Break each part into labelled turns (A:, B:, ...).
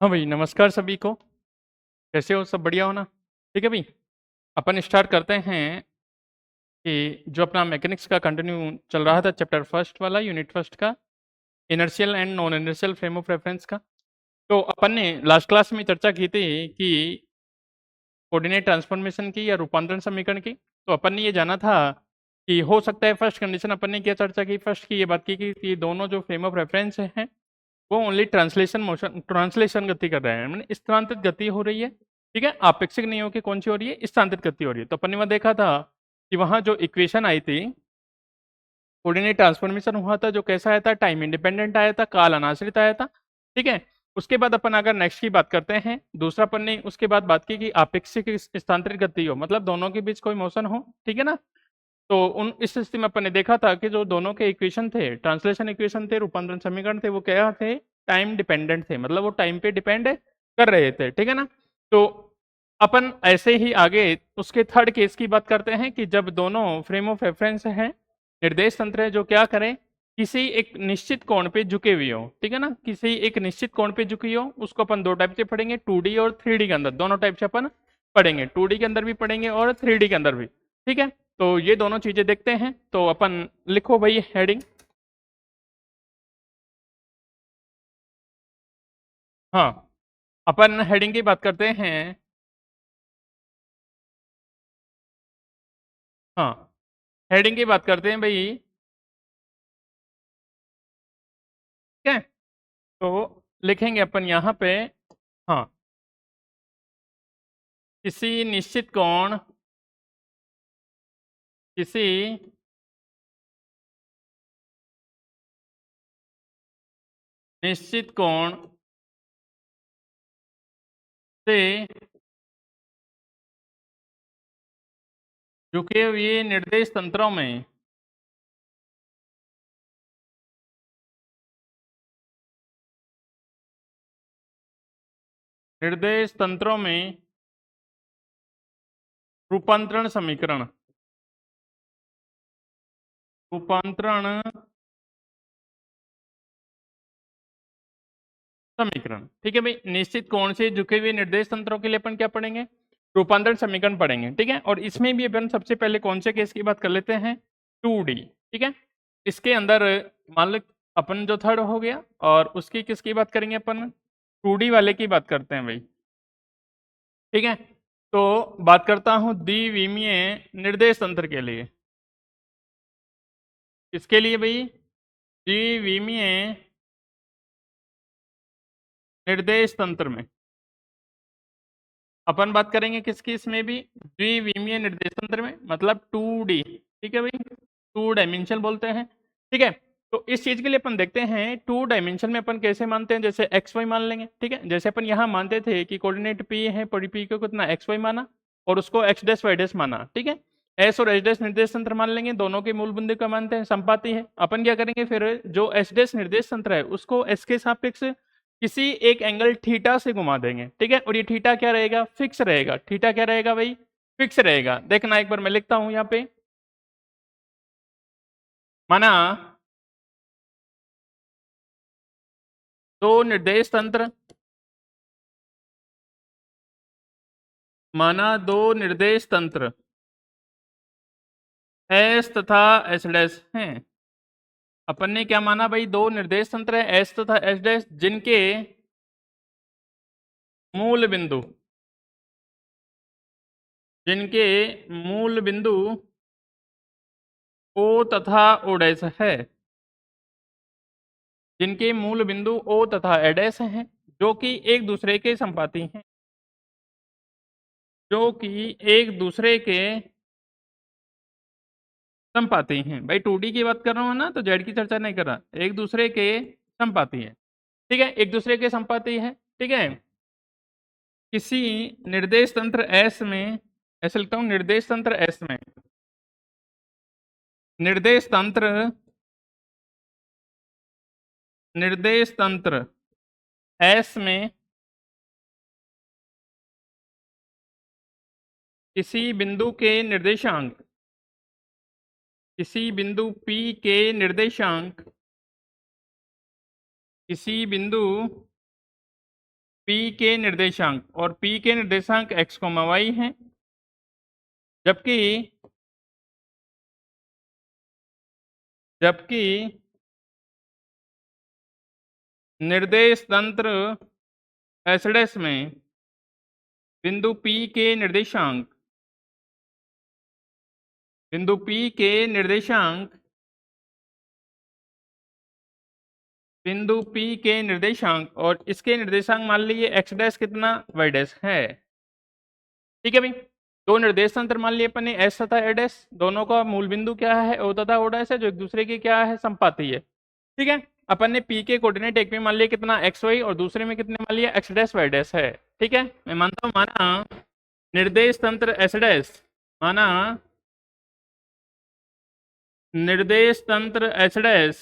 A: हाँ भाई, नमस्कार सभी को। कैसे हो? सब बढ़िया हो ना? ठीक है भाई, अपन स्टार्ट करते हैं कि जो अपना मैकेनिक्स का कंटिन्यू चल रहा था, चैप्टर फर्स्ट वाला, यूनिट फर्स्ट का, inertial and non inertial frame of reference का। तो अपन ने लास्ट क्लास में चर्चा की थी कि कोऑर्डिनेट ट्रांसफॉर्मेशन की या रूपांतरण समीकरण की। तो अपन ने ये जाना था कि हो सकता है फर्स्ट कंडीशन अपन ने क्या चर्चा की, फर्स्ट की ये बात की कि दोनों जो फ्रेम ऑफ रेफरेंस हैं वो ओनली ट्रांसलेशन मोशन, ट्रांसलेशन गति कर रहे हैं, मैंने स्थानांतरित गति हो रही है। ठीक है, आपेक्षिक नहीं हो कि कौन सी हो रही है, स्थानांतरित गति हो रही है। तो अपन ने वहाँ देखा था कि वहाँ जो इक्वेशन आई थी, कोऑर्डिनेट ट्रांसफॉर्मेशन हुआ था, जो कैसा आया था, टाइम इंडिपेंडेंट आया था, काल अनाश्रित आया था। ठीक है, उसके बाद अपन अगर नेक्स्ट की बात करते हैं, दूसरा अपन ने उसके बाद बात की कि आपेक्षिक स्थानांतरित गति हो, मतलब दोनों के बीच कोई मोशन हो। ठीक है ना? तो उन इस स्थिति में अपन ने देखा था कि जो दोनों के इक्वेशन थे, ट्रांसलेशन इक्वेशन थे, रूपांतरण समीकरण थे, वो क्या थे, टाइम डिपेंडेंट थे, मतलब वो टाइम पे डिपेंड कर रहे थे। ठीक है ना? तो अपन ऐसे ही आगे उसके थर्ड केस की बात करते हैं कि जब दोनों फ्रेम ऑफ रेफरेंस हैं, निर्देश तंत्र है, जो क्या करें, किसी एक निश्चित कोण पे झुके हुए हो। ठीक है ना? किसी एक निश्चित कोण पे झुकी हो, उसको अपन दो टाइप से पढ़ेंगे, 2D और 3D के अंदर, दोनों टाइप से अपन पढ़ेंगे, 2D के अंदर भी पढ़ेंगे और 3D के अंदर भी। ठीक है, तो ये दोनों चीजें देखते हैं। तो अपन लिखो भाई हेडिंग। हाँ, अपन हेडिंग की बात करते हैं। हाँ, हेडिंग की बात करते हैं भाई। ठीक है, तो लिखेंगे अपन यहाँ पे। हाँ, किसी निश्चित कोण, किसी निश्चित कोण से झुके हुए निर्देश तंत्रों में निर्देश तंत्रों में रूपांतरण समीकरण, रूपांतरण समीकरण। ठीक है भाई, निश्चित कोण से झुके हुए निर्देश तंत्रों के लिए अपन क्या पढ़ेंगे, रूपांतरण समीकरण पढ़ेंगे। ठीक है, और इसमें भी अपन सबसे पहले कौन से केस की बात कर लेते हैं, 2D। ठीक है, इसके अंदर मान लो अपन जो थर्ड हो गया, और उसकी किसकी बात करेंगे अपन, 2D वाले की बात करते हैं भाई। ठीक है, तो बात करता हूं द्विविमीय निर्देश तंत्र के लिए। किसके लिए भाई, द्विविमीय निर्देश तंत्र में अपन बात करेंगे किसकी, इसमें भी द्विविमीय निर्देश तंत्र में, मतलब 2D। ठीक है भाई, 2 डायमेंशन बोलते हैं। ठीक है, तो इस चीज के लिए अपन देखते हैं 2 डायमेंशन में अपन कैसे मानते हैं, जैसे एक्स वाई मान लेंगे। ठीक है, जैसे अपन यहाँ मानते थे कि कोऑर्डिनेट पी है, पी को कितना एक्स वाई माना और उसको एक्स डैश वाई डैश माना। ठीक है, एस और एच डैश निर्देश तंत्र मान लेंगे, दोनों के मूल बिंदु का मानते हैं, संपाती है। अपन क्या करेंगे फिर, जो एच डैश निर्देश तंत्र है उसको एस के सापेक्ष किसी एक एंगल थीटा से घुमा देंगे। ठीक है, और ये थीटा क्या रहेगा, फिक्स रहेगा। थीटा क्या रहेगा भाई, फिक्स रहेगा। देखना एक बार मैं लिखता हूं यहाँ पे, माना दो निर्देश तंत्र, माना दो निर्देश तंत्र एस तथा एस डैश हैं। अपन ने क्या माना भाई, दो निर्देश तंत्र है एस तथा एस डैश, जिनके मूल बिंदु, जिनके मूल बिंदु ओ तथा ओ डैश है, जिनके मूल बिंदु ओ तथा ए डैश हैं, जो कि एक दूसरे के संपाती हैं, जो कि एक दूसरे के संपाती हैं। भाई 2D की बात कर रहा हूँ ना, तो जेड की चर्चा नहीं कर रहा, एक दूसरे के संपाती है। ठीक है, एक दूसरे के संपाती है। ठीक है, किसी निर्देश तंत्र एस में, ऐसे लिखता हूं, निर्देश तंत्र एस में, निर्देश तंत्र, निर्देश तंत्र एस में किसी बिंदु के निर्देशांक, किसी बिंदु P के निर्देशांक, किसी बिंदु पी के निर्देशांक, और पी के निर्देशांक x, y हैं, जबकि निर्देश तंत्र एस डैश में बिंदु P के निर्देशांक और इसके निर्देशांक मान लीजिए x डैश कितना y डैश है। ठीक है भाई, दो निर्देश तंत्र मान लिए अपन ने एस तथा ए डैश, दोनों का मूल बिंदु क्या है, ओ तथा ओ डैश है, जो एक दूसरे के क्या है, संपाती है। ठीक है, अपन ने पी के कोऑर्डिनेट एक में मान लिया कितना एक्स वाई और दूसरे में कितने मान लिया एक्स डैश वाई डैश है। ठीक है, मैं मानता हूं माना निर्देश तंत्र एस डैश, माना निर्देश तंत्र एस डैश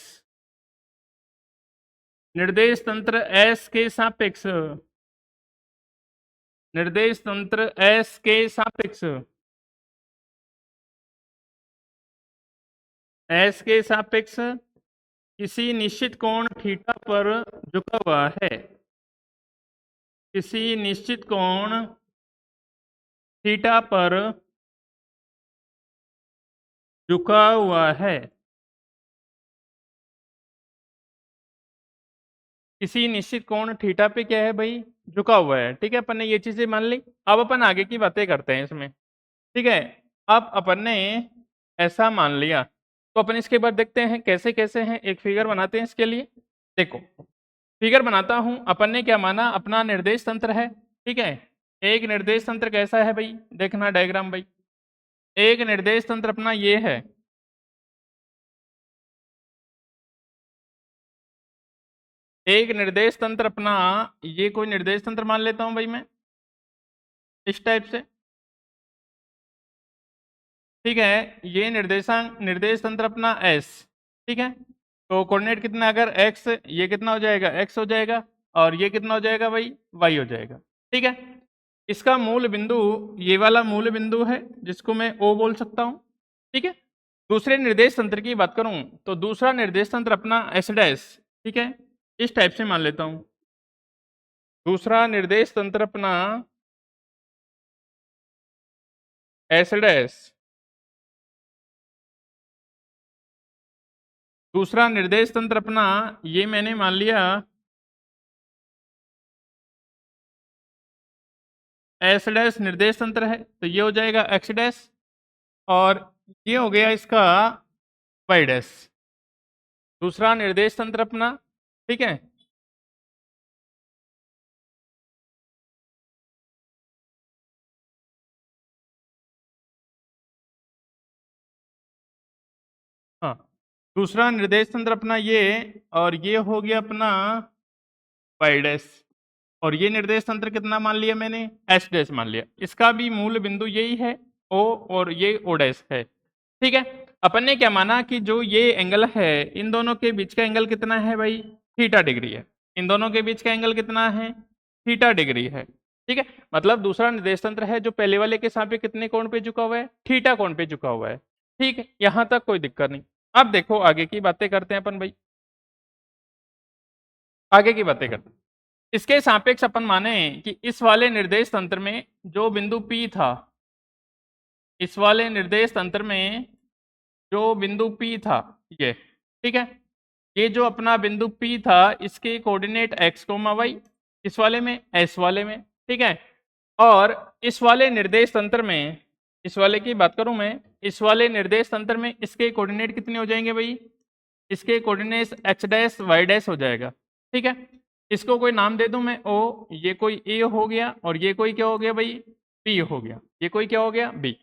A: निर्देश तंत्र एस के सापेक्ष किसी निश्चित कोण थीटा पर झुका हुआ है। किसी निश्चित कोण थीटा पर झुका हुआ है। किसी निश्चित कोण थीटा पे क्या है भाई, झुका हुआ है। ठीक है, अपन ने ये चीजें मान ली। अब अपन आगे की बातें करते हैं इसमें। ठीक है, अब अपन ने ऐसा मान लिया तो अपन इसके बाद देखते हैं कैसे कैसे हैं, एक फिगर बनाते हैं इसके लिए। देखो फिगर बनाता हूं, अपन ने क्या माना, अपना निर्देश तंत्र है। ठीक है, एक निर्देश तंत्र कैसा है भाई, देखना डायग्राम भाई। एक निर्देश तंत्र अपना ये है, एक निर्देश तंत्र अपना ये कोई निर्देश तंत्र मान लेता हूं भाई मैं, इस टाइप से। ठीक है, ये निर्देश तंत्र अपना एस। ठीक है, तो कोऑर्डिनेट कितना, अगर एक्स, ये कितना हो जाएगा, एक्स हो जाएगा, और ये कितना हो जाएगा भाई, वाई हो जाएगा। ठीक है, इसका मूल बिंदु ये वाला मूल बिंदु है जिसको मैं ओ बोल सकता हूं। ठीक है, दूसरे निर्देश तंत्र की बात करूं तो दूसरा निर्देश तंत्र अपना एस डैश। ठीक है, इस टाइप से मान लेता हूं, दूसरा निर्देश तंत्र अपना एस डैश, दूसरा निर्देश तंत्र अपना ये मैंने मान लिया एस डैश निर्देश तंत्र है, तो ये हो जाएगा एक्स डैश, और ये हो गया इसका वाई डैश, दूसरा निर्देश तंत्र अपना। ठीक है, हाँ, दूसरा निर्देश तंत्र अपना ये, और ये हो गया अपना वाई डैश, और ये निर्देश तंत्र कितना मान लिया मैंने, एस डैश मान लिया। इसका भी मूल बिंदु यही है ओ, और ये ओ डैश है। ठीक है, अपन ने क्या माना कि जो ये एंगल है, इन दोनों के बीच का एंगल कितना है भाई, थीटा डिग्री है। इन दोनों के बीच का एंगल कितना है, थीटा डिग्री है। ठीक है, मतलब दूसरा निर्देश तंत्र है जो पहले वाले के साथ कितने कोण पे झुका हुआ है, थीटा कोण पे झुका हुआ है। ठीक है, यहां तक कोई दिक्कत नहीं। अब देखो आगे की बातें करते हैं अपन भाई, आगे की बातें करते हैं। इसके सापेक्ष अपन माने कि इस वाले निर्देश तंत्र में जो बिंदु P था, इस वाले निर्देश तंत्र में जो बिंदु P था ये, ठीक है, ये जो अपना बिंदु P था इसके कोऑर्डिनेट x, y, इस वाले में, s वाले में। ठीक है, और इस वाले निर्देश तंत्र में, इस वाले की बात करूं मैं, इस वाले निर्देश तंत्र में इसके कोऑर्डिनेट कितने हो जाएंगे भाई, इसके coordinate x dash y dash हो जाएगा। ठीक है, इसको कोई नाम दे दूं मैं o, ये कोई a हो गया, और ये कोई क्या हो गया भाई, p हो गया, ये कोई क्या हो गया, b।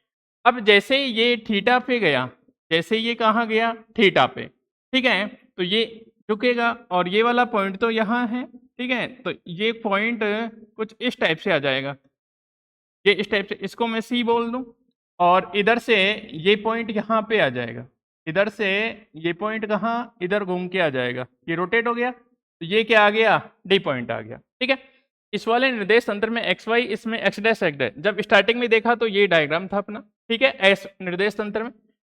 A: अब जैसे ये थीटा पे गया, जैसे ये कहाँ गया, थीटा पे, ठीक है, तो ये झुकेगा, और ये वाला पॉइंट तो यहाँ है। ठीक है, तो ये पॉइंट कुछ इस टाइप से आ जाएगा, ये इस टाइप से, इसको मैं C बोल दूं, और इधर से ये पॉइंट यहाँ पे आ जाएगा, इधर से ये पॉइंट कहाँ, इधर घूम के आ जाएगा, ये रोटेट हो गया, तो ये क्या आ गया, D पॉइंट आ गया। ठीक है, इस वाले निर्देश तंत्र में एक्स वाई, इसमें एक्स डैश एक्स डैश, जब स्टार्टिंग में देखा तो ये डायग्राम था अपना। ठीक है, एस निर्देश तंत्र में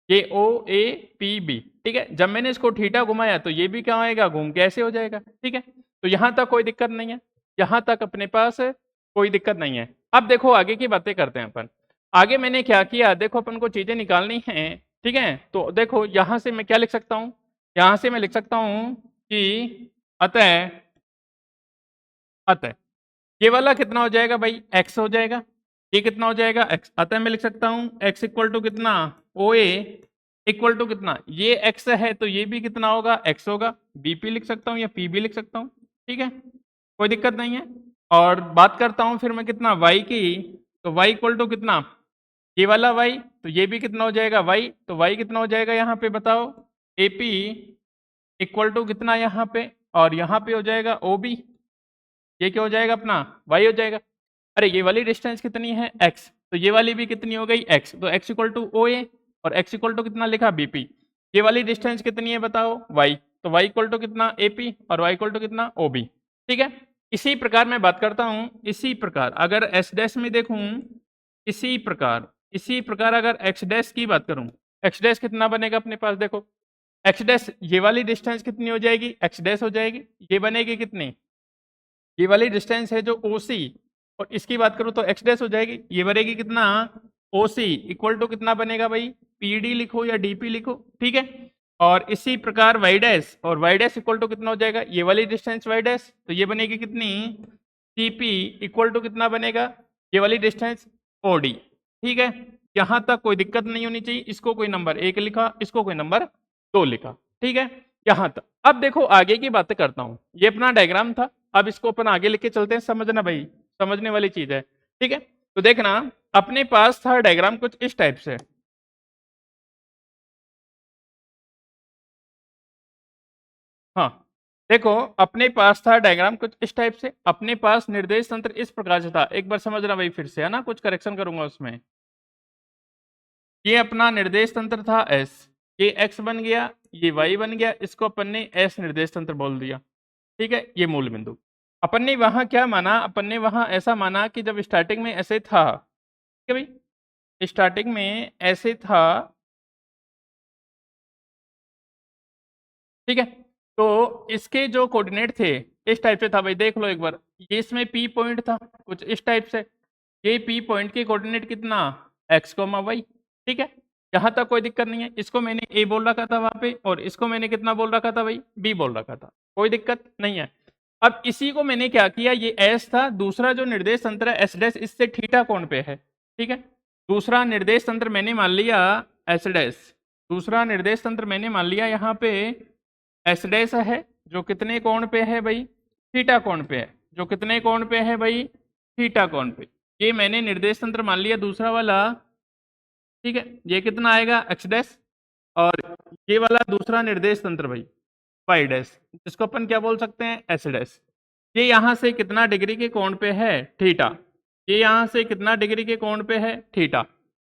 A: ये ओ ए पी बी। ठीक है, जब मैंने इसको थीटा घुमाया तो ये भी क्या आएगा, घूम के ऐसे हो जाएगा। ठीक है, तो यहां तक कोई दिक्कत नहीं है। यहाँ तक अपने पास कोई दिक्कत नहीं है। अब देखो आगे की बातें करते हैं अपन। आगे मैंने क्या किया, देखो अपन को चीजें निकालनी है, ठीक है। तो देखो यहाँ से मैं क्या लिख सकता हूँ, यहाँ से मैं लिख सकता हूँ कि अतः अतः ये वाला कितना हो जाएगा भाई, x हो जाएगा। ये कितना हो जाएगा, x। अतः मैं लिख सकता हूँ x इक्वल टू कितना, ओ ए इक्वल टू कितना, ये x है तो ये भी कितना होगा, x होगा। bp लिख सकता हूँ या pb लिख सकता हूँ, ठीक है, कोई दिक्कत नहीं है। और बात करता हूँ फिर मैं कितना y की, तो y इक्वल टू कितना, ये वाला y, तो ये भी कितना हो जाएगा y, तो y कितना हो जाएगा यहाँ पे बताओ, ap इक्वल टू कितना यहाँ पे, और यहाँ पे हो जाएगा ob। ये क्या हो जाएगा अपना, y हो जाएगा। अरे ये वाली डिस्टेंस कितनी है, x, तो ये वाली भी कितनी हो गई, x, तो x इक्वल टू ओ ए, और x इक्वल टू कितना लिखा bp। ये वाली डिस्टेंस कितनी है बताओ, y, तो y इक्वल टू कितना ap, और y इक्वल टू कितना ob, ठीक है। इसी प्रकार मैं बात करता हूँ, इसी प्रकार अगर एस डैश में देखूं, इसी प्रकार अगर एक्स डैश की बात करूं, एक्स डैश कितना बनेगा अपने पास, देखो एक्स डैश, ये वाली डिस्टेंस कितनी हो जाएगी, एक्स डैश हो जाएगी। ये बनेगी कितनी, ये वाली डिस्टेंस है जो OC, और इसकी बात करूं तो एक्स डैश हो जाएगी। ये बनेगी कितना, OC इक्वल टू कितना बनेगा भाई, PD लिखो या DP लिखो, ठीक है। और इसी प्रकार y डैश, और y डैश इक्वल टू कितना हो जाएगा, ये वाली डिस्टेंस y डैश, तो ये बनेगी कितनी, CP इक्वल टू कितना बनेगा, ये वाली डिस्टेंस OD, ठीक है। यहाँ तक कोई दिक्कत नहीं होनी चाहिए। इसको कोई नंबर 1 लिखा, इसको कोई नंबर 2 लिखा, ठीक है, यहाँ तक। अब देखो आगे की बातें करता हूँ, ये अपना डायग्राम था, अब इसको अपन आगे लेके चलते हैं, समझना भाई, समझने वाली चीज है, ठीक है। तो देखना अपने पास था डायग्राम कुछ इस टाइप से, हाँ देखो अपने पास था डायग्राम कुछ इस टाइप से, अपने पास निर्देश तंत्र इस प्रकार से था, एक बार समझना भाई फिर से, है ना, कुछ करेक्शन करूंगा उसमें। ये अपना निर्देश तंत्र था S, ये x बन गया, ये y बन गया, इसको अपन ने S निर्देश तंत्र बोल दिया, ठीक है। ये मूल बिंदु अपन ने वहां क्या माना, अपन ने वहां ऐसा माना कि जब स्टार्टिंग में ऐसे था, ठीक है भाई, स्टार्टिंग में ऐसे था, ठीक है। तो इसके जो कोऑर्डिनेट थे इस टाइप से था भाई, देख लो एक बार, ये इसमें P पॉइंट था कुछ इस टाइप से, ये P पॉइंट के कोऑर्डिनेट कितना, x, y, ठीक है। यहाँ तक कोई दिक्कत नहीं है। इसको मैंने A बोल रखा था वहां पे, और इसको मैंने कितना बोल रखा था भाई, B बोल रखा था, कोई दिक्कत नहीं है। अब इसी को मैंने क्या किया, ये S था, दूसरा जो निर्देश तंत्र है S डैश, इससे थीटा कोण पे है, ठीक है। दूसरा निर्देश तंत्र मैंने मान लिया S डैश, दूसरा निर्देश तंत्र मैंने मान लिया यहाँ पे S डैश है, जो कितने कोण पे है भाई, थीटा कोण पे है, जो कितने कोण पे है भाई, थीटा कोण पे। ये मैंने निर्देश तंत्र मान लिया दूसरा वाला, ठीक है। ये कितना आएगा x डैश, और ये वाला दूसरा निर्देश तंत्र भाई y डैश, जिसको अपन क्या बोल सकते हैं, s डैश। ये यहाँ से कितना डिग्री के कोण पे है, थीटा। ये यहाँ से कितना डिग्री के कोण पे है, थीटा।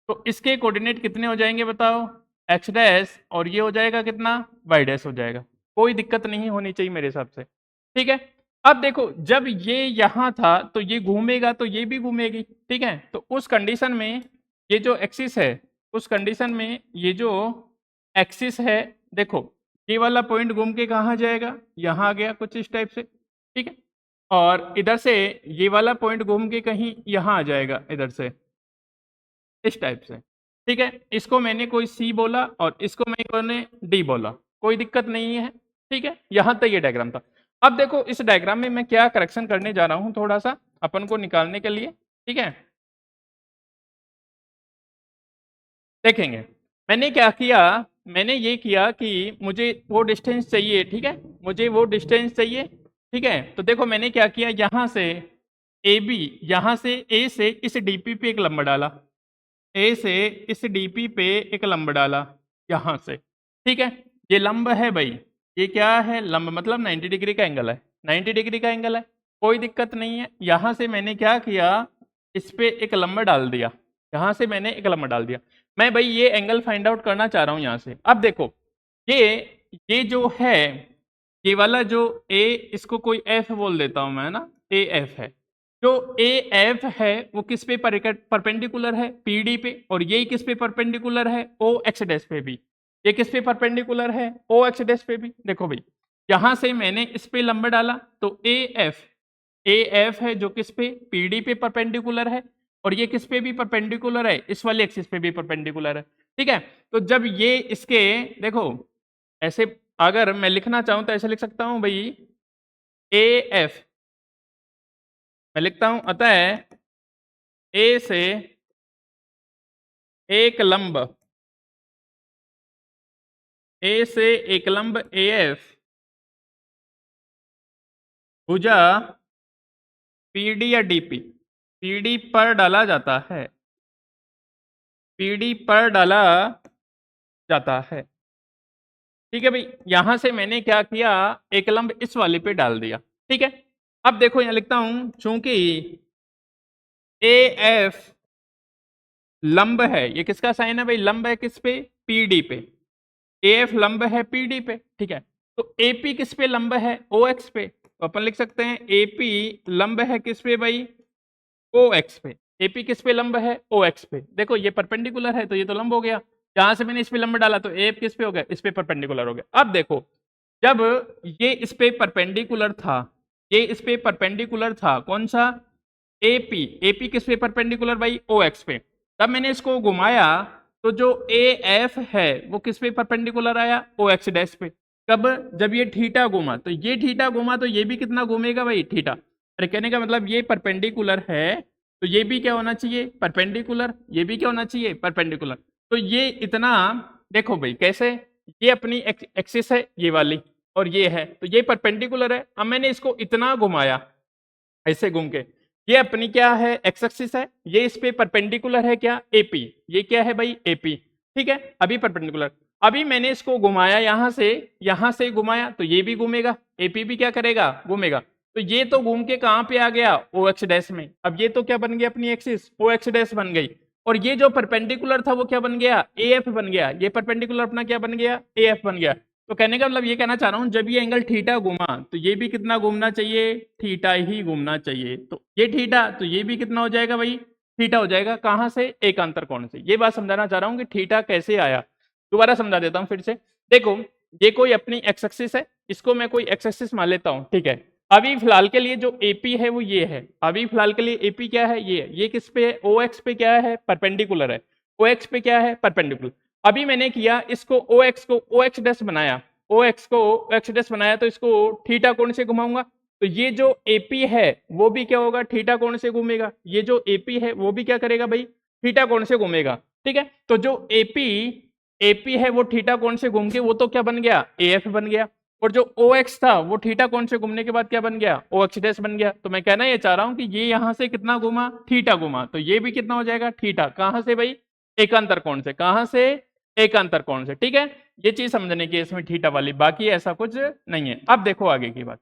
A: तो इसके कोऑर्डिनेट कितने हो जाएंगे बताओ, x डैश, और ये हो जाएगा कितना, y डैश हो जाएगा। कोई दिक्कत नहीं होनी चाहिए मेरे हिसाब से, ठीक है। अब देखो जब ये यहाँ था तो ये घूमेगा तो ये भी घूमेगी, ठीक है। तो उस कंडीशन में ये जो एक्सिस है, उस कंडीशन में ये जो एक्सिस है, देखो ये वाला पॉइंट घूम के कहाँ जाएगा, यहाँ आ गया कुछ इस टाइप से, ठीक है। और इधर से ये वाला पॉइंट घूम के कहीं यहाँ आ जाएगा इधर से इस टाइप से, ठीक है। इसको मैंने कोई C बोला और इसको मैंने D बोला, कोई दिक्कत नहीं है, ठीक है। यहाँ तक ये डायग्राम था। अब देखो इस डायग्राम में मैं क्या करेक्शन करने जा रहा हूँ थोड़ा सा अपन को निकालने के लिए, ठीक है। देखेंगे मैंने क्या किया, मैंने ये किया कि मुझे वो डिस्टेंस चाहिए, ठीक है, मुझे वो डिस्टेंस चाहिए, ठीक है। तो देखो मैंने क्या किया, यहाँ से AB, यहाँ से A से इस DP पे एक लंब डाला, A से इस DP पे एक लंब डाला यहाँ से, ठीक है। ये लंब है भाई, ये क्या है, लंब मतलब 90 डिग्री का एंगल है, 90 डिग्री का एंगल है, कोई दिक्कत नहीं है। यहाँ से मैंने क्या किया, इस पे एक लंब डाल दिया, यहाँ से मैंने एक लंब डाल दिया। मैं भाई ये एंगल फाइंड आउट करना चाह रहा हूँ यहाँ से। अब देखो ये जो है, ये वाला जो A, इसको कोई F बोल देता हूँ मैं, ना AF है, जो AF है वो किस पे परपेंडिकुलर है, PD पे, और ये किस पे परपेंडिकुलर है, OX डैश पे भी। ये किस पे परपेंडिकुलर है, OX डैश पे भी। देखो भाई यहाँ से मैंने इस पे लंब डाला तो AF ए एफ है जो किस पे, पी डी पे परपेंडिकुलर है, और ये किस पे भी परपेंडिकुलर है, इस वाले एक्सिस पे भी परपेंडिकुलर है। ठीक है, तो जब ये इसके, देखो ऐसे अगर मैं लिखना चाहूं तो ऐसे लिख सकता हूं भाई, ए एफ मैं लिखता हूं, अतः ए से एक लंब, ए से एक लंब ए एफ भुजा पीडी या डीपी, पीडी पर डाला जाता है, पीडी पर डाला जाता है। ठीक है भाई, यहां से मैंने क्या किया, एक लंब इस वाले पे डाल दिया। ठीक है, अब देखो यहां लिखता हूं, चूंकि ए एफ लंब है, ये किसका साइन है भाई, लंब है किस पे, पीडी पे, ए एफ लंब है पीडी पे। ठीक है, तो एपी किस पे लंब है, ओ एक्स पे, तो अपन लिख सकते हैं एपी लंब है किस पे भाई, ओ एक्स पे। एपी किस पे लंब है, ओ एक्स पे। देखो ये परपेंडिकुलर है तो ये तो लंब हो गया, जहां से मैंने इस पे लंब डाला तो एफ किस पे हो गया, इस पे परपेंडिकुलर हो गया। अब देखो जब ये इस पे परपेंडिकुलर था, ये इस पे परपेंडिकुलर था, कौन सा, एपी, एपी किस पे परपेंडिकुलर भाई, ओ एक्स पे, तब मैंने इसको घुमाया तो जो ए एफ है वो किस पे परपेंडिकुलर आया, ओ एक्स डैश पे। कब, जब ये थीटा घूमा, तो ये थीटा घूमा तो ये भी कितना घूमेगा भाई, थीटा। अरे कहने का मतलब ये परपेंडिकुलर है तो ये भी क्या होना चाहिए, परपेंडिकुलर, ये भी क्या होना चाहिए, परपेंडिकुलर। तो ये इतना, देखो भाई कैसे, ये अपनी एक्सिस है ये वाली, और ये है तो ये परपेंडिकुलर है। अब मैंने इसको इतना घुमाया ऐसे घूम के, ये अपनी क्या है, एक्स एक्सिस है, ये इस पे परपेंडिकुलर है क्या, एपी, ये क्या है भाई, एपी। ठीक है, अभी परपेंडिकुलर, अभी मैंने इसको घुमाया यहां से घुमाया तो ये भी घूमेगा, एपी भी क्या करेगा, घूमेगा। तो ये तो घूम के कहां पे आ गया, ओ एक्स डैश में। अब ये तो क्या बन गया अपनी एक्सिस, ओ एक्स डैश बन गई, और ये जो परपेंडिकुलर था वो क्या बन गया, ए एफ बन गया। ये परपेंडिकुलर अपना क्या बन गया, ए एफ बन गया। तो कहने का मतलब ये कहना चाह रहा हूं, जब ये एंगल थीटा घूमा तो ये भी कितना घूमना चाहिए, थीटा ही घूमना चाहिए। तो ये थीटा, तो ये भी कितना हो जाएगा भाई, थीटा हो जाएगा। कहां से, एकांतर कोण से। ये बात समझाना चाह रहा हूं कि थीटा कैसे आया। दोबारा समझा देता हूं फिर से। देखो ये कोई अपनी एक्स एक्सिस है, इसको मैं कोई एक्स एक्सिस मान लेता हूं। ठीक है, अभी फिलहाल के लिए जो एपी है वो ये है, अभी फिलहाल के लिए एपी क्या है, ये किस पे है, ओ एक्स पे क्या है, परपेंडिकुलर है, ओ एक्स पे क्या है, परपेंडिकुलर। अभी मैंने किया इसको ओ एक्स को ओ एक्स डैश बनाया, ओ एक्स को ओ एक्स डैश बनाया तो इसको थीटा कोण से घुमाऊंगा, तो ये जो एपी है वो भी क्या होगा, थीटा कोण से घूमेगा। ये जो एपी है वो भी क्या करेगा भाई, थीटा कोण से घूमेगा। ठीक है, तो जो एपी है वो थीटा कोण से घूम के वो तो क्या बन गया, एएफ बन गया, और जो ओ एक्स था वो थीटा कोण से घूमने के बाद क्या बन गया, ओ एक्स डैश बन गया। तो मैं कहना ये चाह रहा हूं कि ये यहां से कितना घूमा, थीटा घूमा, तो ये भी कितना हो जाएगा, थीटा। कहां से भाई, एकांतर कोण से, कहां से, एकांतर कोण से। ठीक है, ये चीज समझने की इसमें थीटा वाली, बाकी ऐसा कुछ नहीं है। अब देखो आगे की बात,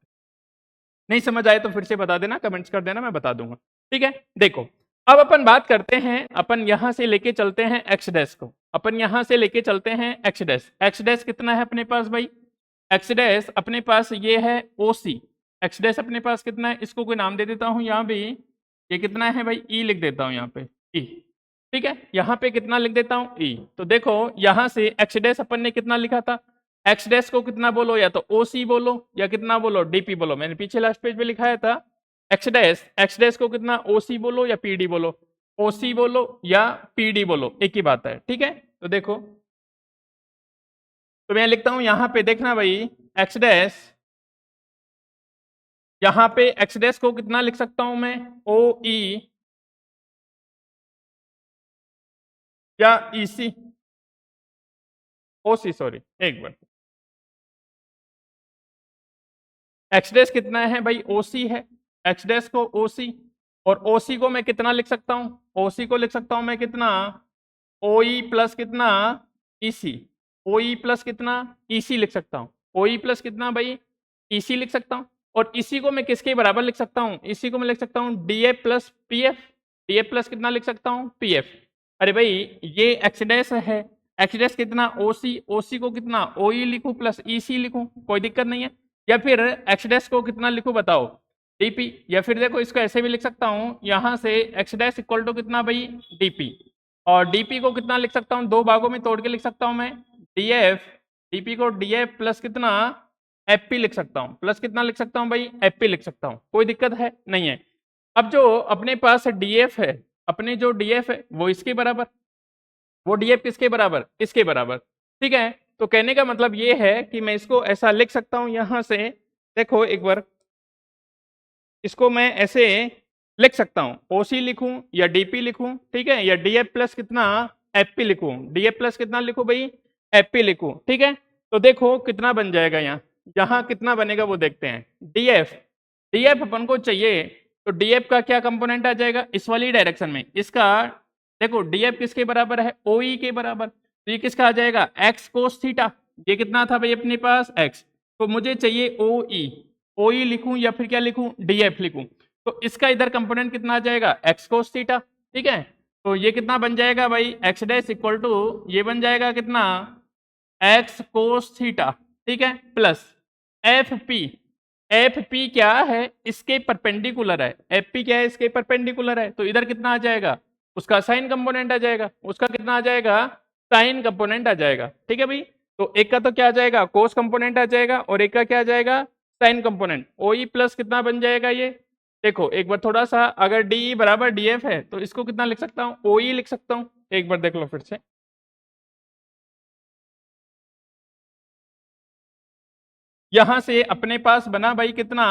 A: नहीं समझ आए तो फिर से बता देना, कमेंट्स कर देना, मैं बता दूंगा। ठीक है, देखो अब अपन बात करते हैं, अपन यहां से लेके चलते हैं एक्स डैश को, अपन यहां से लेके चलते हैं एक्स डैश। एक्स डैश कितना है अपने पास भाई, एक्स डैश अपने पास ये है ओसी, एक्स डैश अपने पास कितना है, इसको कोई नाम दे देता हूं यहाँ भी, ये कितना है भाई, ई लिख देता हूं यहाँ पे, ई। ठीक है, यहाँ पे कितना लिख देता हूं, ई। तो देखो यहां से एक्स डैश अपन ने कितना लिखा था, एक्स डैश को कितना बोलो, या तो ओ सी बोलो या कितना बोलो, डीपी बोलो। मैंने पीछे लास्ट पेज पे लिखाया था एक्स डैश को कितना, ओ सी बोलो या पीडी बोलो, ओ सी बोलो या पीडी बोलो, एक ही बात है। ठीक है, तो देखो, तो मैं लिखता हूं यहां पे, देखना भाई, एक्स डैश, यहां पे एक्स डैश को कितना लिख सकता हूं मैं, ओ ई या ई सी, ओ सी सॉरी, एक बार, एक्स डैश कितना है भाई, ओ सी है, एक्स डैश को ओ सी, और ओ सी को मैं कितना लिख सकता हूं, ओ सी को लिख सकता हूं मैं कितना, ओ ई प्लस कितना, ई सी, ओ ई प्लस कितना, ई सी लिख सकता हूं, ओ ई प्लस कितना भाई, ई सी लिख सकता हूं। और इसी को मैं किसके बराबर लिख सकता हूं, इसी को मैं लिख सकता हूं D F plus P F, D F plus कितना लिख सकता हूं, पी एफ। अरे भाई ये एक्स डैश है, एक्स डैश कितना, ओ सी को कितना, ओ ई लिखूं प्लस ई सी लिखूं, कोई दिक्कत नहीं है। या फिर एक्स डैश को कितना लिखूं बताओ, डीपी, या फिर देखो इसको ऐसे भी लिख सकता हूं, यहां से एक्स डैश इक्वल टू कितना भाई, डीपी, और डीपी को कितना लिख सकता हूं, दो भागों में तोड़ के लिख सकता हूं मैं, डीएफ, डीपी को डीएफ प्लस कितना, एफ पी लिख सकता हूँ, प्लस कितना लिख सकता हूँ भाई, एफ पी लिख सकता हूँ, कोई दिक्कत है नहीं है। अब जो अपने पास डीएफ है, अपने जो डीएफ है वो इसके बराबर, वो डीएफ किसके बराबर, इसके बराबर, ठीक है। तो कहने का मतलब ये है कि मैं इसको ऐसा लिख सकता हूँ, यहां से देखो एक बार, इसको मैं ऐसे लिख सकता हूँ, ओसी लिखूं या डीपी लिखूं, ठीक है, या डीएफ प्लस कितना एफपी लिखूं, डीएफ प्लस कितना लिखूं भाई, एफपी लिखूं, ठीक है। तो देखो कितना बन जाएगा, यहाँ कितना बनेगा वो देखते हैं। डीएफ, डीएफ अपन को चाहिए, तो डीएफ का क्या कंपोनेंट आ जाएगा, इस वाली डायरेक्शन में इसका, देखो डीएफ किसके बराबर है, ओई के बराबर, तो ये किसका आ जाएगा, एक्स कोस थीटा, ये कितना था भाई अपने पास एक्स, तो मुझे चाहिए ओई, ओई लिखूं या फिर क्या लिखूं, डीएफ लिखूं, तो इसका इधर कंपोनेंट कितना आ जाएगा, एक्स कोस थीटा, ठीक है। तो ये कितना बन जाएगा भाई, एक्स डैश इक्वल टू ये बन जाएगा कितना, एक्स कोस थीटा, ठीक है, plus F P, F P क्या है, इसके परपेंडिकुलर है, एफ पी क्या है, इसके परपेंडिकुलर है, तो इधर कितना आ जाएगा, उसका साइन कंपोनेंट आ जाएगा, उसका कितना आ जाएगा, साइन कंपोनेंट आ जाएगा, ठीक है भाई। तो एक का तो क्या आ जाएगा, कोस कंपोनेंट आ जाएगा, और एक का क्या आ जाएगा, साइन कंपोनेंट, ओई प्लस कितना बन जाएगा ये, देखो एक बार थोड़ा सा, अगर डी बराबर डीएफ है तो इसको कितना लिख सकता हूँ, ओई लिख सकता हूँ, एक बार देख लो फिर से, यहां से अपने पास बना भाई कितना,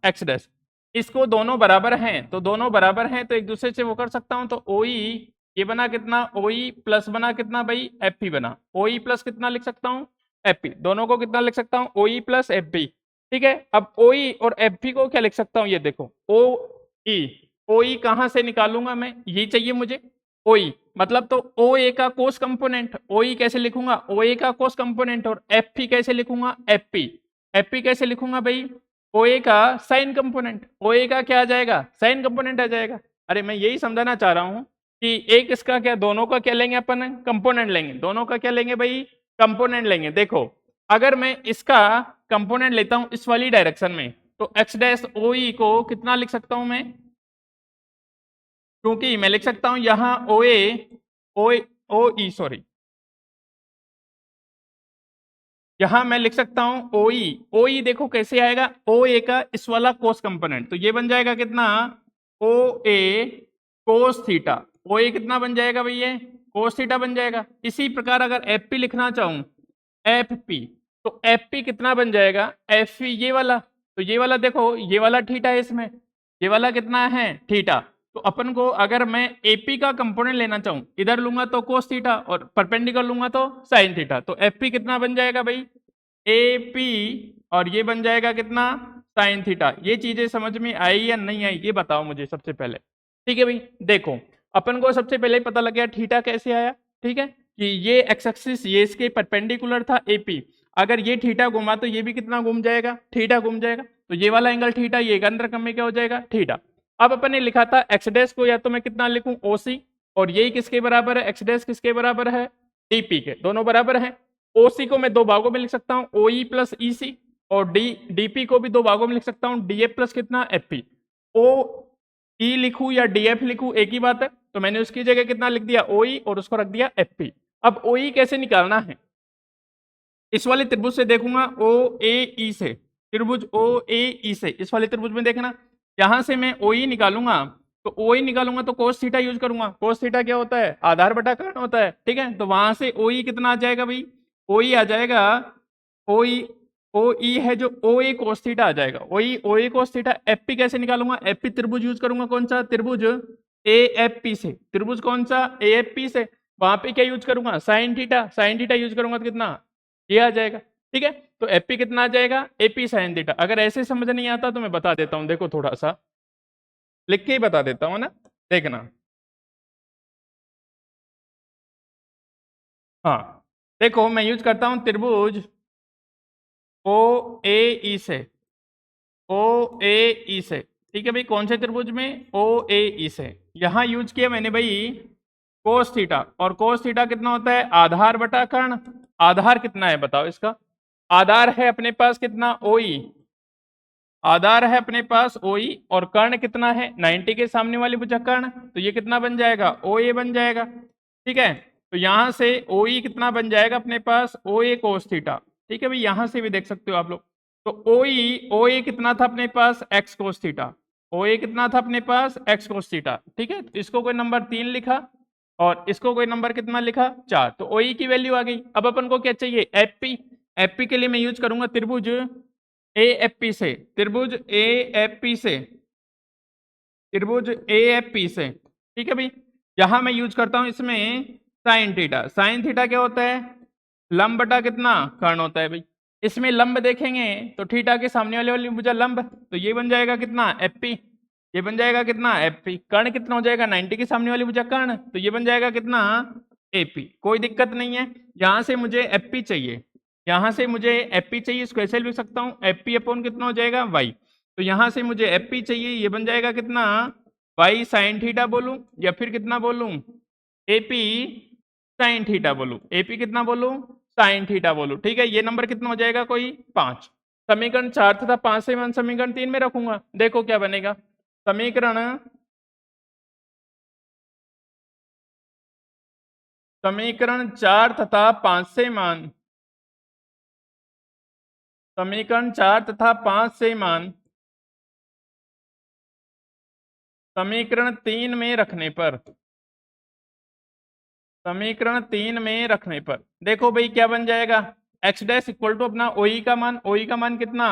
A: एक्स डैश, इसको दोनों बराबर हैं, तो दोनों बराबर हैं तो एक दूसरे से वो कर सकता हूं, तो ओई ये बना कितना, ओई प्लस बना कितना भाई, एफ पी बना, ओई प्लस कितना लिख सकता हूँ, एफ पी, दोनों को कितना लिख सकता हूँ, ओई प्लस एफ पी, ठीक है। अब ओई और एफ पी को क्या लिख सकता हूँ, ये देखो ओ ई, ओई कहां से निकालूंगा मैं, ये चाहिए मुझे ओई, मतलब तो ओ ए का कोस कंपोनेंट, ओई कैसे लिखूंगा, ओ ए का कोस कंपोनेंट, और एफ पी कैसे लिखूंगा, एफ पी, एफ कैसे लिखूंगा भाई, ओ ए का साइन कंपोनेंट, ओ ए का क्या आ जाएगा, साइन कंपोनेंट आ जाएगा। अरे मैं यही समझाना चाह रहा हूं कि एक इसका क्या, दोनों का क्या लेंगे अपन, कंपोनेंट लेंगे, दोनों का क्या लेंगे भाई, कंपोनेंट लेंगे। देखो अगर मैं इसका कंपोनेंट लेता हूं इस वाली डायरेक्शन में, तो एक्स डैश ओ ई को कितना लिख सकता हूं मैं, क्योंकि मैं लिख सकता हूं यहां ओ ए, ओ ई सॉरी, यहां मैं लिख सकता हूं ओई, ओई देखो कैसे आएगा, ओ ए का इस वाला कोस कंपोनेंट, तो ये बन जाएगा कितना, ओ ए कोस थीटा, ओ ए कितना बन जाएगा भैया, कोस थीटा बन जाएगा। इसी प्रकार अगर एफ पी लिखना चाहूं, एफ पी, तो एफ पी कितना बन जाएगा, एफ पी ये वाला, तो ये वाला देखो ये वाला थीटा है इसमें, ये वाला कितना है थीटा, तो अपन को अगर मैं एपी का कंपोनेंट लेना चाहूं, इधर लूंगा तो कोस थीटा और परपेंडिकुलर लूंगा तो साइन थीटा, तो एफपी कितना बन जाएगा भाई, एपी, और ये बन जाएगा कितना, साइन थीटा। ये चीजें समझ में आई या नहीं आई, ये बताओ मुझे सबसे पहले, ठीक है भाई। देखो अपन को सबसे पहले पता लग गया थीटा कैसे आया, ठीक है, कि ये एक्स एक्सिस ये इसके परपेंडिकुलर था एपी, अगर ये थीटा घुमा तो ये भी कितना घूम जाएगा, थीटा घूम जाएगा, तो ये वाला एंगल थीटा, ये अंदर कम में क्या हो जाएगा, थीटा। अब अपन ने लिखा था एक्स डैश को या तो मैं कितना लिखूं, ओसी, और यही किसके बराबर है, एक्स डैश किसके बराबर है, डीपी के, दोनों बराबर हैं। ओसी को मैं दो भागों में लिख सकता हूं, ओई प्लस ईसी, और डीपी को भी दो भागों में लिख सकता हूं, डीएफ प्लस कितना, एफपी। ओ ई लिखूं या डीएफ लिखूं एक ही बात है, तो मैंने उसकी जगह कितना लिख दिया, ओई, और उसको रख दिया एफपी। अब ओई कैसे निकालना है, इस वाले त्रिभुज से देखूंगा, ओ ए ई से, त्रिभुज ओ ए ई से, इस वाले त्रिभुज में देखना, यहां से मैं ओ ई निकालूंगा, तो ओ ई निकालूंगा तो कोस थीटा यूज करूंगा, कोस थीटा क्या होता है, आधार बटा कर्ण होता है, ठीक है। तो वहां से ओ ई कितना आ जाएगा भाई, ओ ई आ जाएगा, ओ ई, ओ ई है जो ओ ए कोस थीटा आ जाएगा, ओ ए कोस थीटा। एफ पी कैसे निकालूंगा, एफ पी त्रिभुज यूज करूंगा, कौन सा त्रिभुज, ए एफ पी से, त्रिभुज कौन सा, ए एफ पी से, वहां पे क्या यूज करूंगा, sine theta, sine theta use करूंगा तो कितना, ये आ जाएगा, ठीक है। तो एपी कितना आ जाएगा, एपी साइन थीटा। अगर ऐसे समझ नहीं आता तो मैं बता देता हूं, देखो थोड़ा सा लिख के ही बता देता हूं ना, देखना, हाँ देखो मैं यूज करता हूं त्रिभुज ओ ए ई से, ओ ए ई से, ठीक है भाई, कौन से त्रिभुज में, ओ ए ई से, यहां यूज किया मैंने भाई कोस थीटा, और कोस थीटा कितना होता है, आधार बटा कर्ण, आधार कितना है बताओ इसका, आधार है अपने पास कितना, ओई, आधार है अपने पास ओई, और कर्ण कितना है 90 के सामने वाली भुजा कर्ण, तो ये कितना बन जाएगा, ओ ए बन जाएगा, ठीक है। तो यहां से ओई कितना बन जाएगा अपने पास, ओ ए कोस थीटा, ठीक है भाई, यहां से भी देख सकते हो आप लोग, तो ओ ए कितना था अपने पास एक्स कोस थीटा, ओ ए कितना था अपने पास एक्स कोस थीटा, ठीक है। तो इसको कोई नंबर 3 लिखा और इसको कोई नंबर कितना लिखा 4, तो ओ ई की वैल्यू आ गई। अब अपन को क्या चाहिए एफ पी, एफ पी के लिए मैं यूज करूंगा त्रिभुज ए एफ पी से, त्रिभुज ए एफ पी से, त्रिभुज ए एफ पी से, ठीक है भाई। यहां मैं यूज करता हूं इसमें साइन थीटा, साइन थीटा क्या होता है लंब बटा कितना कर्ण होता है भाई। इसमें लंब देखेंगे तो थीटा के सामने वाली भुजा लंब, तो ये बन जाएगा कितना एफ पी, ये बन जाएगा कितना एफ पी, कर्ण कितना हो जाएगा 90 के सामने वाली भुजा कर्ण, तो ये बन जाएगा कितना एपी। कोई दिक्कत नहीं है, यहां से मुझे एफ पी चाहिए, यहां से मुझे एफ पी चाहिए, इसको ऐसे लिख सकता हूं एफ पी अपॉन कितना हो जाएगा वाई। तो यहां से मुझे एफ पी चाहिए, ये बन जाएगा कितना वाई साइन थीटा बोलूं या फिर कितना बोलूं एपी साइन थीटा बोलूं, एपी कितना बोलूं साइन थीटा बोलूं, ठीक है। ये नंबर कितना हो जाएगा कोई 5। समीकरण 4 तथा 5 से मान समीकरण 3 में रखूंगा, देखो क्या बनेगा। समीकरण समीकरण 4 तथा 5 से मान, समीकरण 4 तथा 5 से मान समीकरण 3 में रखने पर, समीकरण 3 में रखने पर देखो भाई क्या बन जाएगा एक्स डैश इक्वल टू अपना ओई का मान, ओई का मान कितना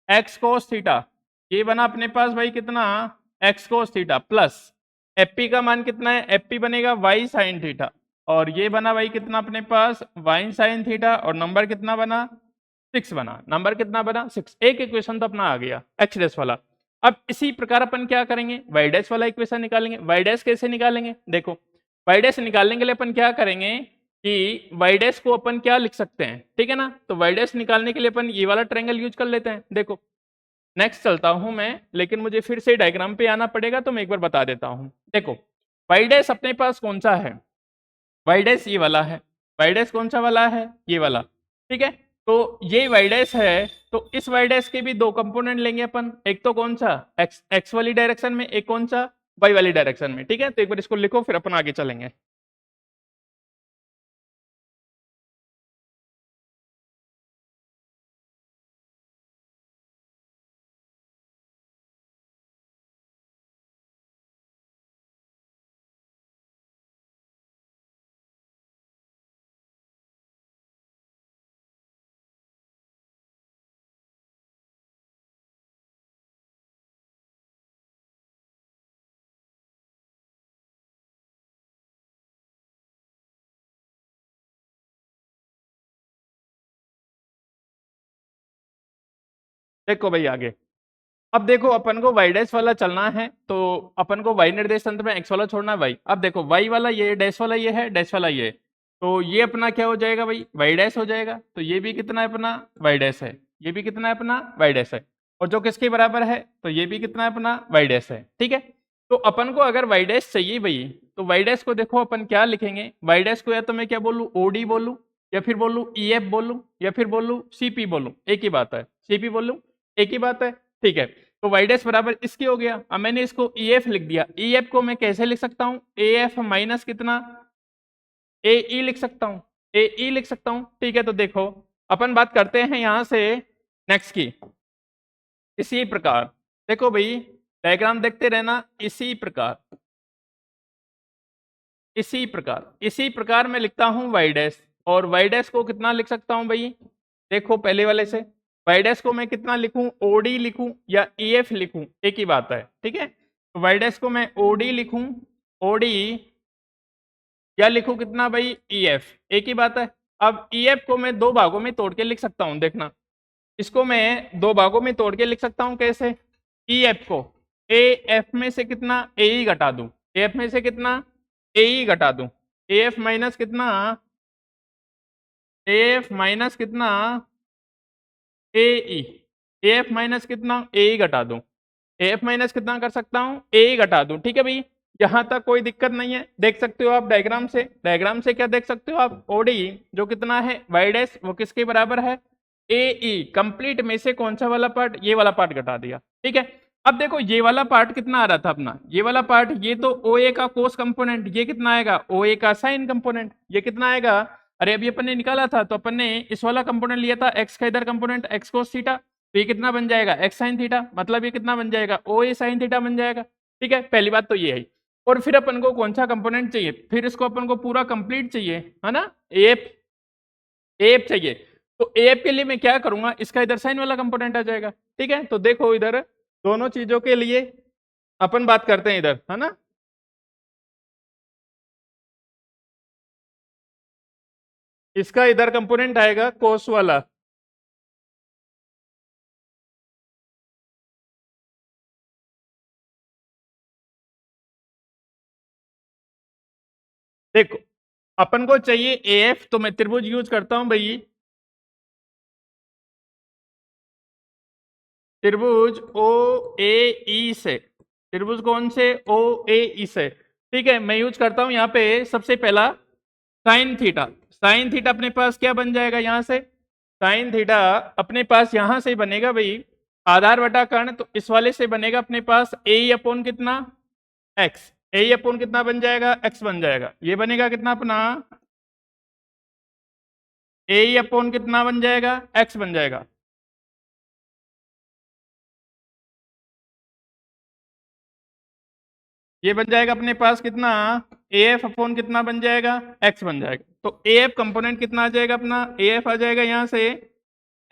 A: एक्स कोस थीटा, ये बना अपने पास भाई कितना x cos theta plus F का मान कितना है एफ बनेगा वाई साइन थीटा, और ये बना भाई कितना अपने पास वाई साइन थीटा, और नंबर कितना बना 6 बना, नंबर कितना बना 6। एक इक्वेशन तो अपना आ गया एक्स डैश वाला। अब इसी प्रकार अपन क्या करेंगे वाई डैश वाला इक्वेशन निकालेंगे। वाई डैश कैसे निकालेंगे देखो, वाई डैश निकालने के लिए अपन क्या करेंगे कि वाई डैश को अपन क्या लिख सकते हैं, ठीक है ना। तो वाई डैश निकालने के लिए अपन ये वाला ट्रायंगल यूज कर लेते हैं। देखो नेक्स्ट चलता हूं मैं, लेकिन मुझे फिर से डायग्राम पे आना पड़ेगा, तो मैं एक बार बता देता हूं। देखो वाई डैश अपने पास कौन सा है, वाई डैश ये वाला है, वाई डैश कौन सा वाला है ये वाला, ठीक है। तो ये वाई डैश है, तो इस वाई डैश के भी दो कंपोनेंट लेंगे अपन, एक तो कौन सा एक्स वाली डायरेक्शन में, एक कौन सा वाई वाली डायरेक्शन में, ठीक है। तो एक बार इसको लिखो फिर अपन आगे चलेंगे। देखो भाई आगे, अब देखो अपन को वाई डैश वाला चलना है, तो अपन को वाई निर्देश तंत्र में एक्स वाला छोड़ना है वाई। अब देखो वाई वाला ये डैश वाला ये है, डैश वाला ये, तो ये अपना क्या हो जाएगा भाई वाई डैश हो जाएगा। तो ये भी कितना है अपना वाई डैश है, ये भी कितना है अपना वाई डैश है, और जो किसके बराबर है तो ये भी कितना है अपना वाई डैश है, ठीक है। तो अपन को अगर वाई डैश चाहिए भाई, तो वाई डैश को देखो अपन क्या लिखेंगे, वाई डैश को या तो मैं क्या बोलूँ ओडी बोलूँ, या फिर बोलूँ ई एफ बोलूँ, या फिर बोलूँ सीपी बोलूँ, एक ही बात है, सीपी बोलूँ एक ही बात है, ठीक है। तो वाई डैश बराबर इसकी हो गया। अब मैंने इसको ई एफ लिख दिया, ई एफ को मैं कैसे लिख सकता हूँ ए एफ माइनस कितना ए ई लिख सकता हूँ, ए ई लिख सकता हूँ, ठीक है। तो देखो अपन बात करते हैं यहां से नेक्स्ट की, इसी प्रकार देखो भाई डायग्राम देखते रहना, इसी प्रकार इसी प्रकार इसी प्रकार मैं लिखता हूं वाई डैश, और वाई डैश को कितना लिख सकता हूं भाई देखो पहले वाले से, वाई डैश को मैं कितना लिखूं ओडी लिखूं या ई एफ लिखूं, एक ही बात है, ठीक है। तो वाई डैश को मैं ओडी लिखूं, ओडी या लिखूं कितना भाई ई एफ, एक ही बात है। अब ई एफ को मैं दो भागों में तोड़ के लिख सकता हूं, देखना इसको मैं दो भागों में तोड़ के लिख सकता हूं कैसे, ई एफ को ए एफ में से कितना ए ई घटा दूं, ए एफ में से कितना ए ई घटा दूं, ए एफ माइनस कितना ए एफ माइनस कितना A E, A F minus कितना ए ई घटा दूं, ए एफ माइनस कितना कर सकता हूं ए ई घटा दूं, ठीक है भाई। यहां तक कोई दिक्कत नहीं है, देख सकते हो आप डायग्राम से, डायग्राम से क्या देख सकते हो आप ओडी जो कितना है वाई डैश वो किसके बराबर है ए ई, कंप्लीट में से कौन सा वाला पार्ट ये वाला पार्ट घटा दिया, ठीक है। अब देखो ये वाला पार्ट कितना आ रहा था अपना, ये वाला पार्ट ये तो ओ ए का कोस कंपोनेंट, ये कितना आएगा ओ ए का साइन कंपोनेंट, ये कितना आएगा अरे अभी अपन ने निकाला था, तो अपन ने इस वाला कंपोनेंट लिया था एक्स का इधर कंपोनेंट एक्स कोस थीटा, तो ये कितना बन जाएगा एक्स साइन थीटा, मतलब ये कितना बन जाएगा ओ ए साइन थीटा बन जाएगा। ठीक है, पहली बात तो ये है। और फिर अपन को कौन सा कंपोनेंट चाहिए, फिर इसको अपन को पूरा कंप्लीट चाहिए, है ना, एफ एफ चाहिए। तो एफ के लिए मैं क्या करूंगा, इसका इधर साइन वाला कंपोनेंट आ जाएगा। ठीक है, तो देखो इधर दोनों चीजों के लिए अपन बात करते हैं इधर, है ना। इसका इधर कंपोनेंट आएगा कोस वाला, देखो अपन को चाहिए एफ, तो मैं त्रिभुज यूज करता हूं भाई, त्रिभुज ओ ए ई से, त्रिभुज कौन से, ओ ए ई से। ठीक है, मैं यूज करता हूं यहाँ पे सबसे पहला साइन थीटा। साइन थीटा अपने पास क्या बन जाएगा यहाँ से, साइन थीटा अपने पास यहाँ से बनेगा भाई आधार बटा कर्ण, तो इस वाले से बनेगा अपने पास ए अपॉन कितना एक्स, ए अपॉन कितना बन जाएगा एक्स बन जाएगा। ये बनेगा कितना अपना ए अपॉन कितना बन जाएगा एक्स बन जाएगा। ये बन जाएगा अपने पास कितना ए एफ अपॉन कितना बन जाएगा एक्स बन जाएगा। तो ए एफ कंपोनेंट कितना आ जाएगा अपना, ए एफ आ जाएगा यहाँ से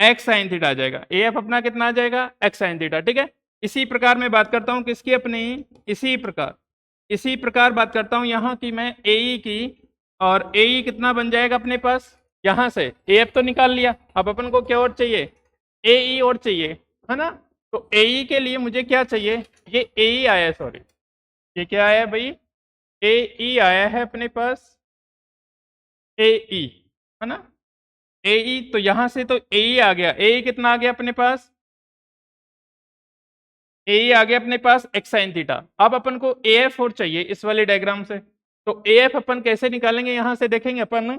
A: एक्स साइन थीटा आ जाएगा, ए एफ अपना कितना आ जाएगा एक्स साइन थीटा। ठीक है, इसी प्रकार मैं बात करता हूँ किसकी अपनी, इसी प्रकार बात करता हूँ यहाँ की मैं ए ई की, और ए ई कितना बन जाएगा अपने पास यहाँ से ए एफ तो निकाल लिया, अब अपन को क्या और चाहिए, ए ई और चाहिए, है ना। तो ए ई के लिए मुझे क्या चाहिए, ये ए ई आया है, सॉरी ये क्या आया भाई, ए ई आया है अपने पास, ए ई, है ना, ए ई। तो यहां से तो ए ई आ गया, ए ई कितना आ गया अपने पास, ए ई आ गया अपने पास एक्स साइन थीटा। अब अपन को ए एफ और चाहिए इस वाले डायग्राम से, तो ए एफ अपन कैसे निकालेंगे, यहां से देखेंगे अपन,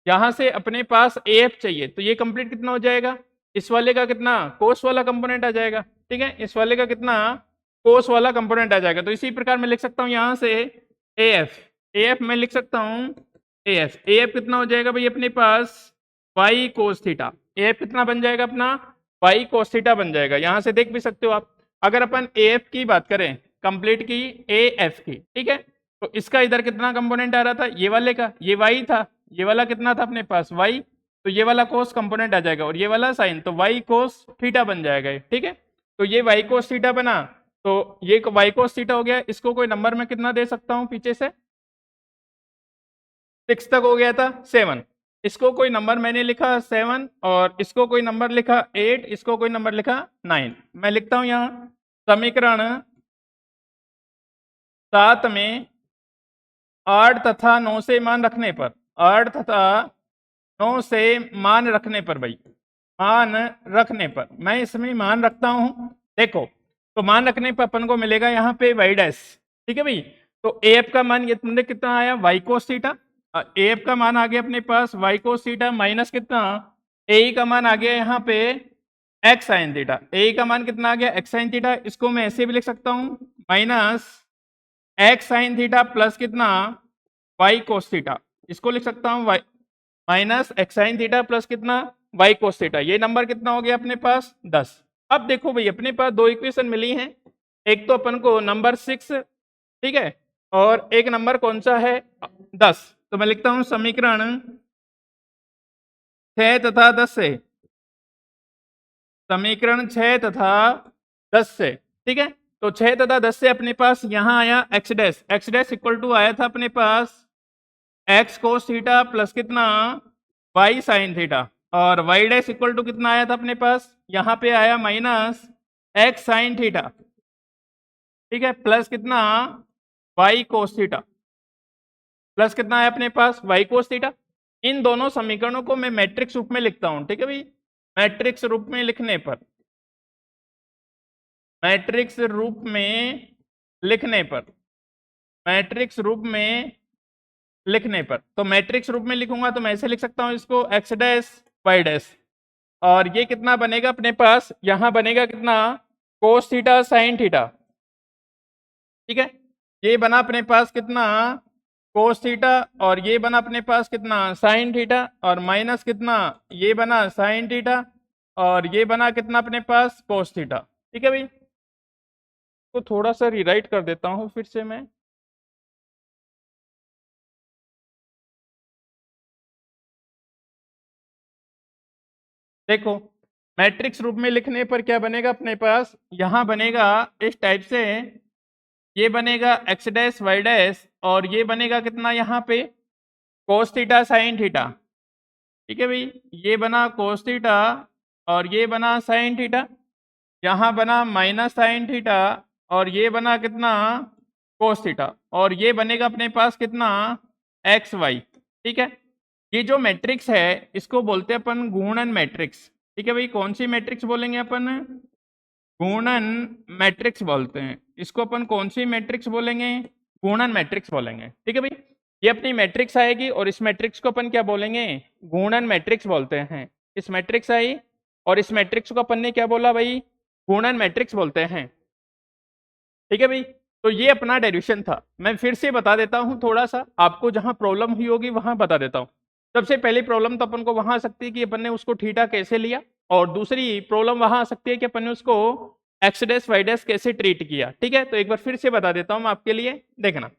A: यहां से अपने पास ए एफ चाहिए, तो ये कंप्लीट कितना हो जाएगा, इस वाले का कितना कोस वाला कंपोनेंट आ जाएगा। ठीक है, इस वाले का कितना कोस वाला कंपोनेंट आ जाएगा। तो इसी प्रकार मैं लिख सकता हूँ यहाँ से ए एफ मैं लिख सकता हूँ ए एफ कितना हो जाएगा भाई अपने पास वाई कोस थीटा, ए एफ कितना बन जाएगा अपना वाई कोस थीटा बन जाएगा। यहाँ से देख भी सकते हो आप, अगर अपन ए एफ की बात करें कंप्लीट की ए एफ की, ठीक है, तो इसका इधर कितना कंपोनेंट आ रहा था, ये वाले का ये वाई था, ये वाला कितना था अपने पास वाई, तो ये वाला कोस कंपोनेंट आ जाएगा, और ये वाला साइन, तो वाई कोस थीटा बन जाएगा। ठीक है, तो ये वाई कोस थीटा बना, तो ये वाई कोस थीटा हो गया। इसको कोई नंबर में कितना दे सकता हूं पीछे से, 6 तक हो गया था 7, इसको कोई नंबर मैंने लिखा 7, और इसको कोई नंबर लिखा 8, इसको कोई नंबर लिखा 9। मैं लिखता हूं यहाँ समीकरण 7 में 8 तथा 9 से मान रखने पर, 8 तथा 9 से मान रखने पर भाई, मान रखने पर मैं इसमें मान रखता हूं, देखो तो मान रखने पर अपन को मिलेगा यहाँ पे वाई डैश। ठीक है भाई, तो ए एफ का मान ये तुमने कितना आया वाई कोस थीटा, ए एफ का मान आ गया अपने पास वाई कोस थीटा माइनस कितना ए ई का मान आ गया यहाँ पे x sine theta, A E का मान कितना आ गया एक्स साइन थीटा। इसको मैं ऐसे भी लिख सकता हूँ minus x sine theta plus कितना वाई कोस थीटा, इसको लिख सकता हूँ Y minus x sine theta plus कितना वाई कोस थीटा। ये नंबर कितना हो गया अपने पास 10। अब देखो भाई अपने पास दो इक्वेशन मिली हैं, एक तो अपन को नंबर 6, ठीक है, और एक नंबर कौन सा है 10। तो मैं लिखता हूं समीकरण 6 तथा 10 से, समीकरण 6 तथा 10 से, ठीक है। तो 6 तथा 10 से अपने पास यहां आया एक्स डैश इक्वल टू आया था अपने पास एक्स कोस थीटा प्लस कितना वाई साइन थीटा, और वाई डैश इक्वल टू कितना आया था अपने पास, यहाँ पे आया माइनस एक्स साइन थीटा, ठीक है, प्लस कितना वाई कोस थीटा, प्लस कितना है अपने पास वाई कोस थीटा। इन दोनों समीकरणों को मैं मैट्रिक्स रूप में लिखता हूं, ठीक है भाई, मैट्रिक्स रूप में लिखने पर, मैट्रिक्स रूप में लिखने पर, मैट्रिक्स रूप में लिखने पर, तो मैट्रिक्स रूप में लिखूंगा तो मैं ऐसे लिख सकता हूं इसको एक्स डैश वाई डैश, और ये कितना बनेगा अपने पास, यहां बनेगा कितना कोस थीटा साइन थीटा, ठीक है, ये बना अपने पास कितना कोस थीटा, और ये बना अपने पास कितना साइन थीटा, और माइनस कितना ये बना साइन थीटा, और ये बना कितना अपने पास cos थीटा। ठीक है भाई, तो थोड़ा सा रिराइट कर देता हूँ फिर से मैं। देखो मैट्रिक्स रूप में लिखने पर क्या बनेगा अपने पास, यहाँ बनेगा इस टाइप से, ये बनेगा एक्स डैश वाई डैश और ये बनेगा कितना यहाँ पे cos थीटा साइन थीटा। ठीक है भाई, ये बना cos थीटा और ये बना साइन थीटा, यहाँ बना माइनस साइन थीटा और ये बना कितना cos थीटा और ये बनेगा अपने पास कितना एक्स वाई। ठीक है, ये जो मैट्रिक्स है इसको बोलते हैं अपन गुणन मैट्रिक्स। ठीक है भाई, कौन सी मैट्रिक्स बोलेंगे अपन, गुणन मैट्रिक्स बोलते हैं इसको अपन। कौन सी मैट्रिक्स बोलेंगे, गुणन मैट्रिक्स बोलेंगे। ठीक है भाई, ये अपनी मैट्रिक्स आएगी और इस मैट्रिक्स को अपन क्या बोलेंगे, गुणन मैट्रिक्स बोलते हैं। इस मैट्रिक्स आई और इस मैट्रिक्स को अपन ने क्या बोला भाई, गुणन मैट्रिक्स बोलते हैं। ठीक है भाई, तो ये अपना डेरिवेशन था। मैं फिर से बता देता हूँ थोड़ा सा, आपको जहां प्रॉब्लम हुई होगी वहां बता देता हूँ। सबसे पहली प्रॉब्लम तो अपन को वहां आ सकती है कि अपन ने उसको थीटा कैसे लिया, और दूसरी प्रॉब्लम वहां आ सकती है कि अपन ने उसको एक्स डैश वाई डैश कैसे ट्रीट किया। ठीक है, तो एक बार फिर से बता देता हूँ आपके लिए, देखना।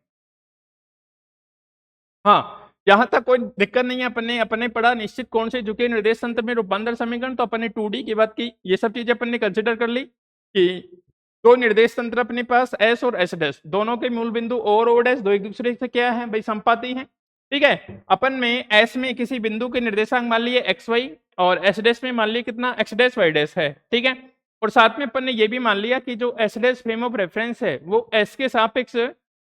A: हाँ, यहाँ तक कोई दिक्कत नहीं है। अपने पढ़ा निश्चित कोण से झुके निर्देश तंत्र में रूपांतर समीकरण, तो अपन ने 2D की बात की, ये सब चीजें अपन ने कंसिडर कर ली कि दो निर्देश तंत्र अपने पास एस और एस डैश, दोनों के मूल बिंदु ओ और ओ डैश दो एक दूसरे से क्या है भाई, संपाती हैं। ठीक है, अपन में एस में किसी बिंदु के निर्देशांक मान लिए एक्स वाई और एस डैश में मान लिए कितना एक्स डैश वाई डैश है। ठीक है, और साथ में अपन ने ये भी मान लिया कि जो S dash frame of reference है वो एस के सापेक्ष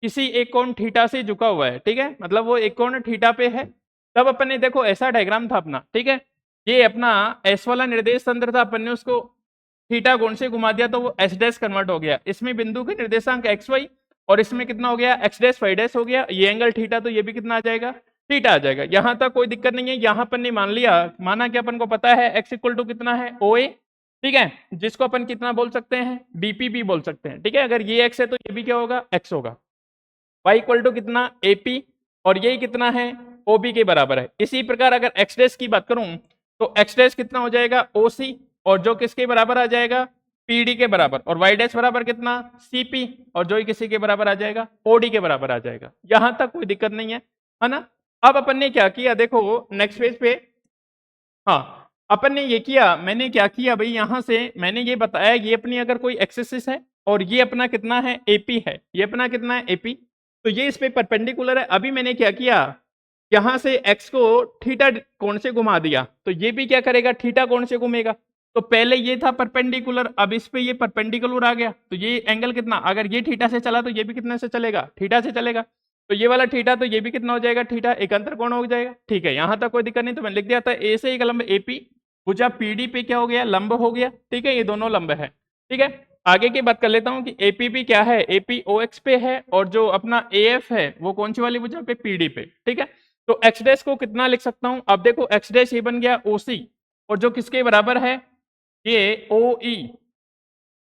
A: किसी एक कोण थीटा से झुका हुआ है। ठीक है, मतलब वो एक कोण थीटा पे है। तब अपन ने देखो ऐसा डायग्राम था अपना। ठीक है, ये अपना एस वाला निर्देश तंत्र था, अपन ने उसको थीटा कोण से घुमा दिया तो वो एस डैश कन्वर्ट हो गया। इसमें बिंदु के निर्देशांक एक्स वाई और इसमें कितना हो गया एक्स डैश वाई डैश हो गया। ये एंगल थीटा, तो ये भी कितना आ जाएगा, थीटा आ जाएगा। यहां तक कोई दिक्कत नहीं है। यहाँ अपन ने मान लिया, माना कि अपन को पता है एक्स इक्वल टू कितना है ओ ए। ठीक है, जिसको अपन कितना बोल सकते हैं, बीपी भी बोल सकते हैं। ठीक है, अगर ये एक्स है तो ये भी क्या होगा, एक्स होगा। y इक्वल टू कितना एपी और ये कितना है ओबी के बराबर है। इसी प्रकार अगर एक्स डैश की बात करूं तो एक्स डैश कितना हो जाएगा ओसी और जो किसके बराबर आ जाएगा पीडी के बराबर, और वाई डैश बराबर कितना सीपी और जो ही किसी के बराबर आ जाएगा ओडी के बराबर आ जाएगा। यहां तक कोई दिक्कत नहीं है ना। अब अपन ने क्या किया, देखो नेक्स्ट पेज पे, हाँ अपन ने ये किया, मैंने क्या किया भाई, यहां से मैंने ये बताया ये अपनी अगर कोई एक्सिस है और ये अपना कितना है एपी है, ये अपना कितना है एपी, तो ये इस पे परपेंडिकुलर है। अभी मैंने क्या किया, यहां से x को थीटा कोण से घुमा दिया तो ये भी क्या करेगा, थीटा कोण से घूमेगा। तो पहले ये था परपेंडिकुलर, अब इस पे ये परपेंडिकुलर आ गया तो ये एंगल कितना, अगर ये थीटा से चला तो ये भी कितने से चलेगा, थीटा से चलेगा। तो ये वाला थीटा, तो ये भी कितना हो जाएगा थीटा, एक अंतर कोण हो जाएगा। ठीक है, यहां तक कोई दिक्कत नहीं। तो मैंने लिख दिया था ए से एक लंब एपी भुजा पीडी पे क्या हो गया, लंब हो गया। ठीक है, ये दोनों लंब है। ठीक है, आगे की बात कर लेता हूं कि एपीपी क्या है, एपी ओ एक्स पे है और जो अपना एएफ है वो कौन सी वाली भुजा पे, पीडी पे। ठीक है, तो एक्स डैश को कितना लिख सकता हूं, अब देखो एक्स डैश ये बन गया ओसी और जो किसके बराबर है, ये ओई,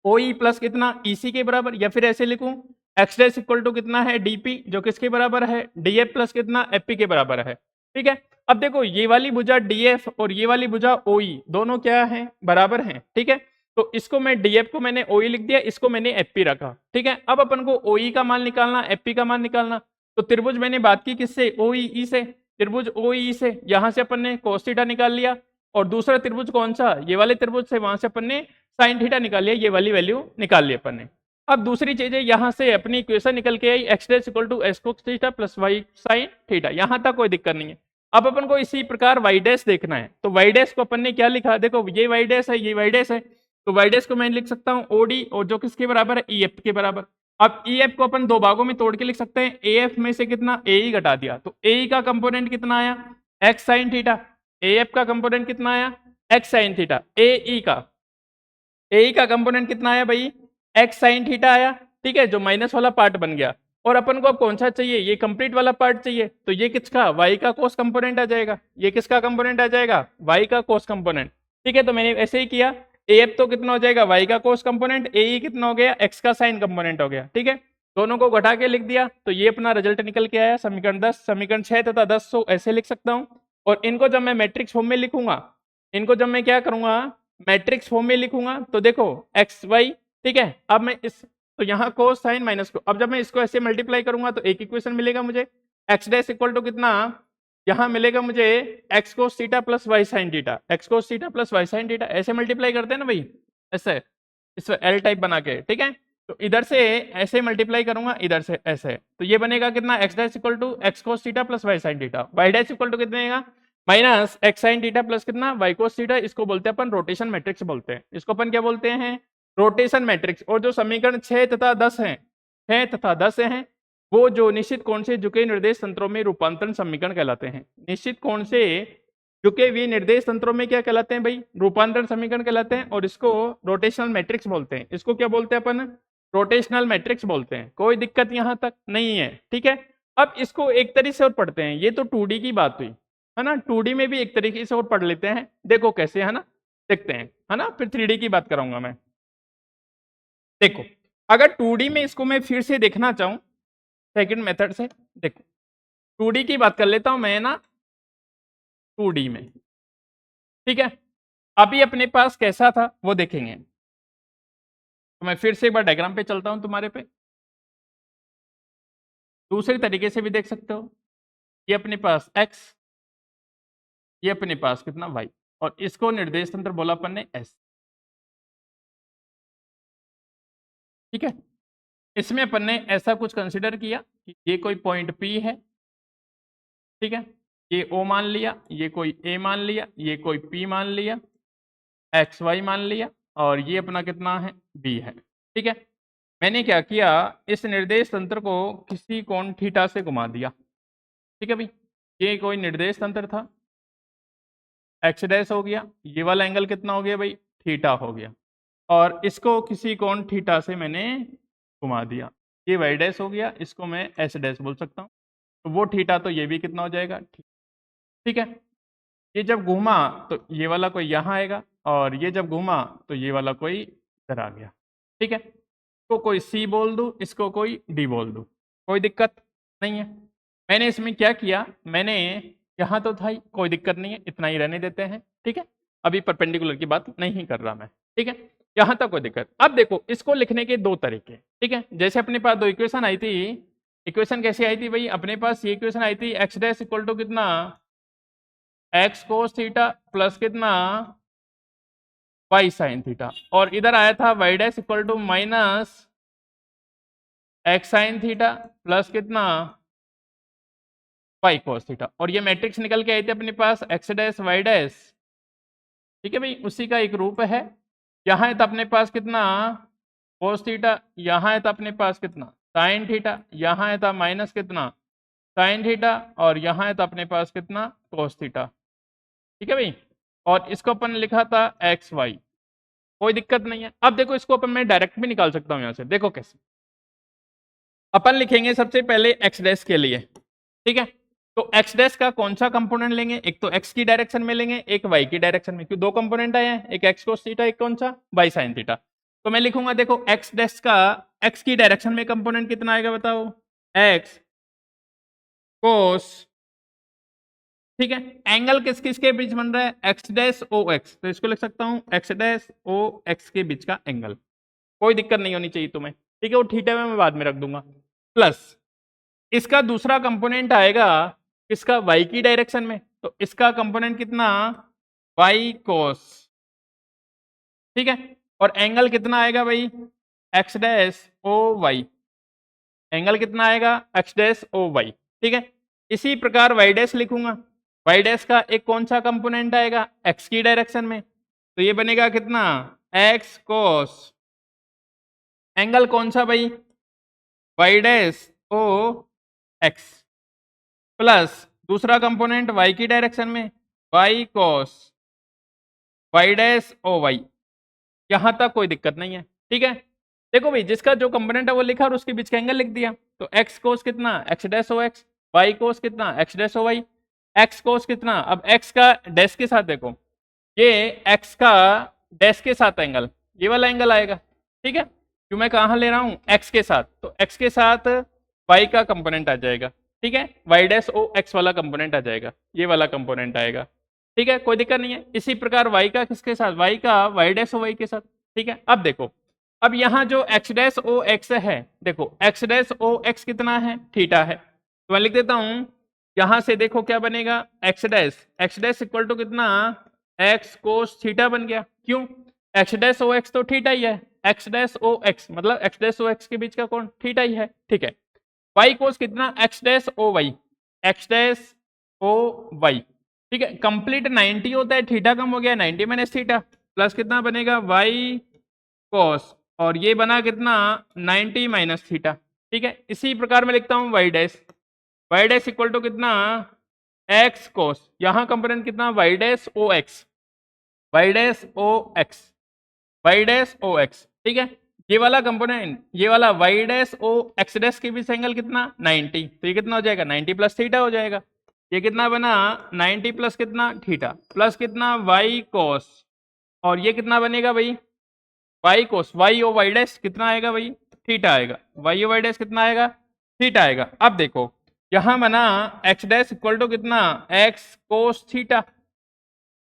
A: ओई प्लस कितना ईसी के बराबर, या फिर ऐसे लिखूं एक्स डैश इक्वल टू कितना है डीपी जो किसके बराबर है डीएफ प्लस कितना एफपी के बराबर है। ठीक है, अब देखो ये वाली भुजा डीएफ और ये वाली भुजा ओई दोनों क्या है, बराबर हैं। ठीक है, तो इसको मैं डीएफ को मैंने ओई लिख दिया, इसको मैंने एफपी रखा। ठीक है, अब अपन को ओई का मान निकालना, एफपी का मान निकालना। तो त्रिभुज मैंने बात की किससे, ओई से, त्रिभुज ओई से, यहां से अपन ने कोस थीटा निकाल लिया और दूसरा त्रिभुज कौन सा, ये वाले त्रिभुज से, वहां से अपन ने साइन थीटा निकाल लिया, ये वाली वैल्यू निकाल ली अपन ने। अब दूसरी चीज है, यहां से अपनी इक्वेशन निकल के आई x dash equal to s cos theta plus Y sine theta, यहां तक कोई दिक्कत नहीं है। अब अपन को इसी प्रकार वाई डैश देखना है, तो वाई डैश को अपन ने क्या लिखा, देखो ये वाई डैश है, ये वाई डैश है, तो वाई डैश को मैं लिख सकता हूँ ओडी और जो किसके बराबर है ईएफ के बराबर। अब ईएफ को अपन दो भागों में तोड़ के लिख सकते हैं, एएफ में से कितना ए घटा दिया तो ए का कंपोनेंट कितना आया एक्स साइन थीटा, एएफ का कंपोनेंट कितना आया एक्स साइन थीटा, ए का कंपोनेंट कितना आया भाई एक्स साइन थीटा आया। ठीक है, जो माइनस वाला पार्ट बन गया, और अपन को अब कौन सा चाहिए, ये कंप्लीट वाला पार्ट चाहिए, तो ये किसका वाई का कोस कंपोनेंट आ जाएगा, ये किसका कंपोनेंट आ जाएगा वाई का कोस कंपोनेंट। ठीक है, तो मैंने ऐसे ही किया, एफ तो कितना हो जाएगा वाई का कोस कंपोनेंट, ए कितना हो गया एक्स का साइन कंपोनेंट हो गया। ठीक है, दोनों को घटा के लिख दिया तो ये अपना रिजल्ट निकल के आया समीकरण 10, समीकरण 6 तथा 10 ऐसे लिख सकता हूं। और इनको जब मैं मैट्रिक्स फॉर्म में लिखूंगा, इनको जब मैं क्या करूंगा मैट्रिक्स फॉर्म में लिखूंगा तो देखो एक्स वाई, ठीक है। अब मैं इस, तो यहाँ कोस साइन माइनस को, अब जब मैं इसको ऐसे मल्टीप्लाई करूंगा तो एक इक्वेशन मिलेगा मुझे, एक्स डैश इक्वल टू कितना, यहाँ मिलेगा मुझे x cos theta plus Y sine theta, x cos theta plus Y sine theta, ऐसे मल्टीप्लाई करते हैं ना भाई, ऐसे इस एल टाइप बना के, ठीक है। तो इधर से ऐसे मल्टीप्लाई करूंगा, इधर से ऐसे, तो ये बनेगा कितना, x dash equal to x cos theta plus Y sine theta, Y dash equal to कितना बनेगा, minus x sine theta plus कितना वाई कोस थीटा। इसको बोलते हैं अपन रोटेशन मैट्रिक्स बोलते हैं, इसको अपन क्या बोलते हैं, रोटेशन मैट्रिक्स। और जो समीकरण 6 तथा 10 हैं, 6 तथा 10 हैं, वो जो निश्चित कोण से झुके निर्देश तंत्रों में रूपांतरण समीकरण कहलाते हैं। निश्चित कोण से झुके हुए निर्देश तंत्रों में क्या कहलाते हैं भाई, रूपांतरण समीकरण कहलाते हैं, और इसको रोटेशनल मैट्रिक्स बोलते हैं। इसको क्या बोलते हैं अपन, रोटेशनल मैट्रिक्स बोलते हैं। कोई दिक्कत यहां तक नहीं है, ठीक है। अब इसको एक तरीके से और पढ़ते हैं, ये तो 2D की बात हुई है ना, 2D में भी एक तरीके से और पढ़ लेते हैं, देखो कैसे, है ना, देखते हैं, है ना, फिर 3D की बात कराऊंगा मैं। देखो अगर 2D में इसको मैं फिर से देखना चाहूं सेकंड मेथड से, देखो 2D की बात कर लेता हूं मैं ना, 2D में, ठीक है। अभी अपने पास कैसा था वो देखेंगे, तो मैं फिर से एक बार डायग्राम पे चलता हूं तुम्हारे पे, दूसरे तरीके से भी देख सकते हो। ये अपने पास x, ये अपने पास कितना y, और इसको निर्देश तंत्र बोला अपन ने s, ठीक है। इसमें अपन ने ऐसा कुछ कंसिडर किया कि ये कोई पॉइंट P है, ठीक है, ये O मान लिया, ये कोई A मान लिया, ये कोई P मान लिया, एक्स वाई मान लिया, और ये अपना कितना है B है, ठीक है। मैंने क्या किया, इस निर्देश तंत्र को किसी कोण थीटा से घुमा दिया, ठीक है भाई। ये कोई निर्देश तंत्र था, एक्स डैश हो गया, ये वाला एंगल कितना हो गया भाई, थीटा हो गया, और इसको किसी कोण थीटा से मैंने घुमा दिया, ये वाई डैश हो गया, इसको मैं एस डैश बोल सकता हूँ। तो वो थीटा, तो ये भी कितना हो जाएगा, ठीक है। ये जब घूमा तो ये वाला कोई यहाँ आएगा, और ये जब घूमा तो ये वाला कोई इधर आ गया, ठीक है। इसको कोई सी बोल दूँ, इसको कोई डी बोल दूँ, कोई दिक्कत नहीं है। मैंने इसमें क्या किया, मैंने यहाँ तो था ही, कोई दिक्कत नहीं है, इतना ही रहने देते हैं, ठीक है। अभी परपेंडिकुलर की बात नहीं कर रहा मैं, ठीक है, यहाँ तक कोई दिक्कत। अब देखो इसको लिखने के दो तरीके, ठीक है। जैसे अपने पास दो इक्वेशन आई थी, इक्वेशन कैसे आई थी भाई, अपने पास ये इक्वेशन आई थी एक्स डैश इक्वल टू कितना, एक्स कोस थीटा प्लस कितना वाई साइन थीटा, और इधर आया था Y dash equal to minus x sine theta plus कितना वाई कोस थीटा, और ये मैट्रिक्स निकल के आई थी अपने पास एक्स डैश वाई डैश, ठीक है भाई, उसी का एक रूप है। यहाँ है तो अपने पास कितना कोस थीटा, यहाँ है तो अपने पास कितना साइन थीटा, यहाँ है तो माइनस कितना साइन थीटा, और यहाँ है तो अपने पास कितना कोस थीटा, ठीक है भाई। और इसको अपन लिखा था एक्स वाई, कोई दिक्कत नहीं है। अब देखो इसको अपन मैं डायरेक्ट भी निकाल सकता हूँ यहाँ से, देखो कैसे। अपन लिखेंगे सबसे पहले एक्स डैश के लिए, ठीक है। तो एक्स डैश का कौन सा कंपोनेंट लेंगे, एक तो एक्स की डायरेक्शन में लेंगे, एक वाई की डायरेक्शन में, क्यों दो कंपोनेंट आए हैं, एक एक्स कोस थीटा, एक कौन सा वाई साइन थीटा। तो मैं लिखूंगा देखो एक्स डैश का एक्स की डायरेक्शन में कंपोनेंट कितना आएगा बताओ, एक्स कोस, ठीक है। एंगल किस किस के बीच बन रहा है, एक्स डैश ओ एक्स, तो इसको लिख सकता हूं एक्स डैश ओ एक्स के बीच का एंगल, कोई दिक्कत नहीं होनी चाहिए तुम्हें, ठीक है। वो थीटा में मैं बाद में रख दूंगा, प्लस इसका दूसरा कंपोनेंट आएगा इसका वाई की डायरेक्शन में, तो इसका कंपोनेंट कितना वाई कोस, ठीक है। और एंगल कितना आएगा भाई x dash o y, angle कितना आएगा एक्स डैश ओ वाई, ठीक है। इसी प्रकार वाई डैश लिखूंगा, वाई डैश का एक कौन सा कंपोनेंट आएगा एक्स की डायरेक्शन में, तो ये बनेगा कितना एक्स कोस, एंगल कौन सा भाई y dash o x, plus दूसरा कंपोनेंट वाई की डायरेक्शन में y cos y dash o y, यहां तक कोई दिक्कत नहीं है, ठीक है। देखो भाई जिसका जो कंपोनेंट है वो लिखा और उसके बीच का एंगल लिख दिया, तो एक्स कोस कितना x dash o x, y cos कितना x dash o y, x cos कितना, अब एक्स का डैश के साथ देखो, ये एक्स का डैश के साथ एंगल, ये वाला एंगल आएगा, ठीक है। क्यों मैं कहाँ ले रहा हूँ एक्स के साथ, तो एक्स के साथ वाई का कंपोनेंट आ जाएगा, ठीक है, वाई डैश ओ एक्स वाला कंपोनेंट आ जाएगा, ये वाला कंपोनेंट आएगा, ठीक है, कोई दिक्कत नहीं है। इसी प्रकार y का किसके साथ, y का y डैश ओ वाई के साथ। ठीक है, अब देखो, अब यहाँ जो x डैश ओ एक्स है, देखो x डैश ओ एक्स कितना है, थीटा है। तो मैं लिख देता हूं, यहां से देखो क्या बनेगा, x डैश इक्वल टू कितना, x कोस थीटा बन गया। क्यों, x डैश ओ एक्स तो थीटा ही है, x डैश ओ एक्स मतलब x डैश ओ एक्स के बीच का कोण थीटा ही है। ठीक है, y कोस कितना, x dash o y, x dash o y. ठीक है, कंप्लीट 90 होता है, थीटा कम हो गया 90 माइनस थीटा, प्लस कितना बनेगा y कॉस, और ये बना कितना 90 माइनस थीटा। ठीक है, इसी प्रकार मैं लिखता हूं y डैश इक्वल टू कितना, x कॉस, यहां कंपोनेंट कितना y dash o x, y dash o x, y dash o x. ठीक है, ये वाला कंपोनेंट, ये वाला y dash o x dash के बीच एंगल कितना 90, तो ये कितना हो जाएगा 90 प्लस थीटा हो जाएगा। ये कितना बना 90 प्लस कितना थीटा, प्लस कितना y कॉस, और ये कितना बनेगा भाई y कोस, y ओ y डैश कितना आएगा भाई, थीटा आएगा, y ओ y डैश कितना आएगा, थीटा आएगा। अब देखो यहां बना x डैश इक्वल टू कितना, x cos theta,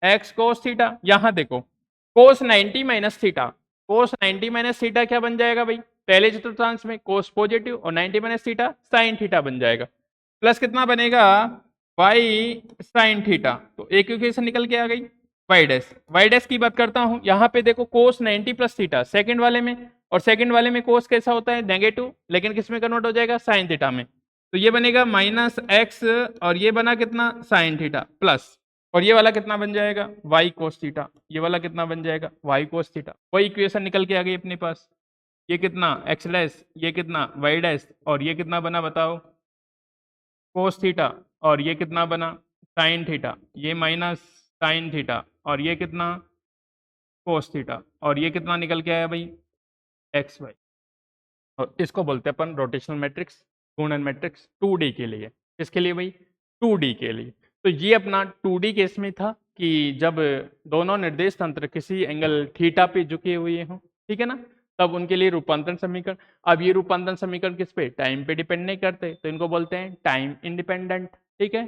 A: x cos theta. यहां देखो कोस 90 माइनस थीटा, कोस 90 माइनस थीटा क्या बन जाएगा भाई, पहले चतुर्थांश में कोस पॉजिटिव और 90 माइनस थीटा साइन थीटा बन जाएगा, प्लस कितना बनेगा y साइन थीटा। तो एक इक्वेशन निकल के आ गई। y डैश की बात करता हूं, यहाँ पे देखो कोस 90 प्लस थीटा सेकंड वाले में, और सेकंड वाले में कोस कैसा होता है नेगेटिव, लेकिन किस में कन्वर्ट हो जाएगा साइन थीटा में। तो ये बनेगा माइनस एक्स, और ये बना कितना साइन थीटा, प्लस, और ये वाला कितना बन जाएगा y कोस थीटा, ये वाला कितना बन जाएगा y कोस थीटा। वही इक्वेशन निकल के आ गई अपने पास। ये कितना x डैश, ये कितना y डैश, और ये कितना बना बताओ कोस थीटा, और ये कितना बना साइन थीटा, ये माइनस साइन थीटा, और ये कितना कोस थीटा, और ये कितना निकल के आया भाई एक्स वाई। और इसको बोलते हैं अपन रोटेशनल मैट्रिक्स, घूर्णन मैट्रिक्स 2D के लिए। किसके लिए भाई, 2D के लिए। तो ये अपना 2D केस में था कि जब दोनों निर्देश तंत्र किसी एंगल थीटा पे झुके हुए हों, ठीक है ना, तब उनके लिए रूपांतरण समीकरण। अब ये रूपांतरण समीकरण किस पे, टाइम पे डिपेंड नहीं करते, तो इनको बोलते हैं टाइम इंडिपेंडेंट। ठीक है,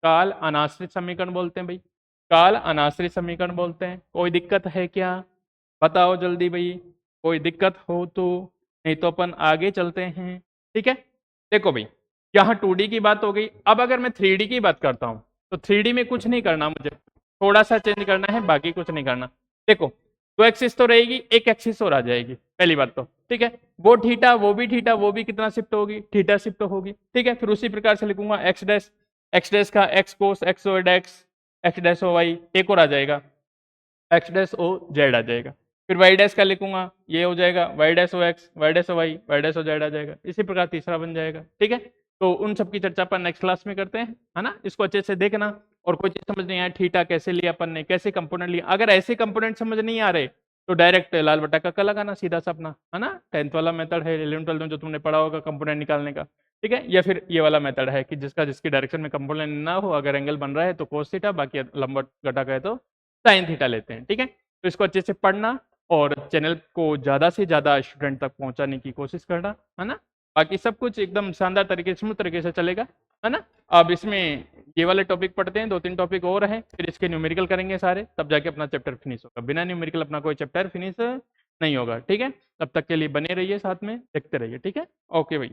A: काल अनाश्रित समीकरण बोलते हैं भाई, काल अनाश्रित समीकरण बोलते हैं। कोई दिक्कत है क्या, बताओ जल्दी भाई, कोई दिक्कत हो तो, नहीं तो अपन आगे चलते हैं। ठीक है, देखो भाई यहाँ 2D की बात हो गई। अब अगर मैं 3D की बात करता हूँ, तो 3D में कुछ नहीं करना मुझे, थोड़ा सा चेंज करना है, बाकी कुछ नहीं करना। देखो दो एक्सिस तो रहेगी, एक एक्सिस और आ जाएगी, पहली बात तो। ठीक है, वो थीटा वो भी थीटा, वो भी कितना शिफ्ट होगी, थीटा शिफ्ट होगी। ठीक है, फिर उसी प्रकार से लिखूंगा एक्स डैश का x cos x o x, x dash o y, एक और आ जाएगा एक्स डैश ओ जेड आ जाएगा। फिर वाई डैश का लिखूंगा, ये हो जाएगा y dash o x, y dash o y, y dash o z आ जाएगा। इसी प्रकार तीसरा बन जाएगा। ठीक है, तो उन सब की चर्चा अपन नेक्स्ट क्लास में करते हैं, है ना। इसको अच्छे से देखना, और कोई चीज समझ नहीं आया, थीटा कैसे लिया अपन ने, कैसे कंपोनेंट लिया, अगर ऐसे कंपोनेंट समझ नहीं आ रहे तो डायरेक्ट लाल बटा का लगाना सीधा सा अपना, है ना। 10th वाला मेथड है, 11th 12th में जो तुमने पढ़ा होगा कंपोनेंट निकालने का। ठीक है, या फिर ये वाला मेथड है कि जिसका जिसकी डायरेक्शन में कंपोनेंट ना हो, अगर एंगल बन रहा है तो कोस थीटा, बाकी लंबा घटा का है तो साइन थीटा लेते हैं। ठीक है, तो इसको अच्छे से पढ़ना, और चैनल को ज़्यादा से ज़्यादा स्टूडेंट तक पहुंचाने की कोशिश करना, है ना। बाकी सब कुछ एकदम शानदार तरीके, स्मूथ तरीके से चलेगा, है ना। अब इसमें ये वाले टॉपिक पढ़ते हैं, 2-3 टॉपिक और हैं, फिर इसके न्यूमेरिकल करेंगे सारे, तब जाके अपना चैप्टर फिनिश होगा। बिना न्यूमेरिकल अपना कोई चैप्टर फिनिश नहीं होगा। ठीक है, तब तक के लिए बने रहिए, साथ में देखते रहिए। ठीक है, ओके भाई।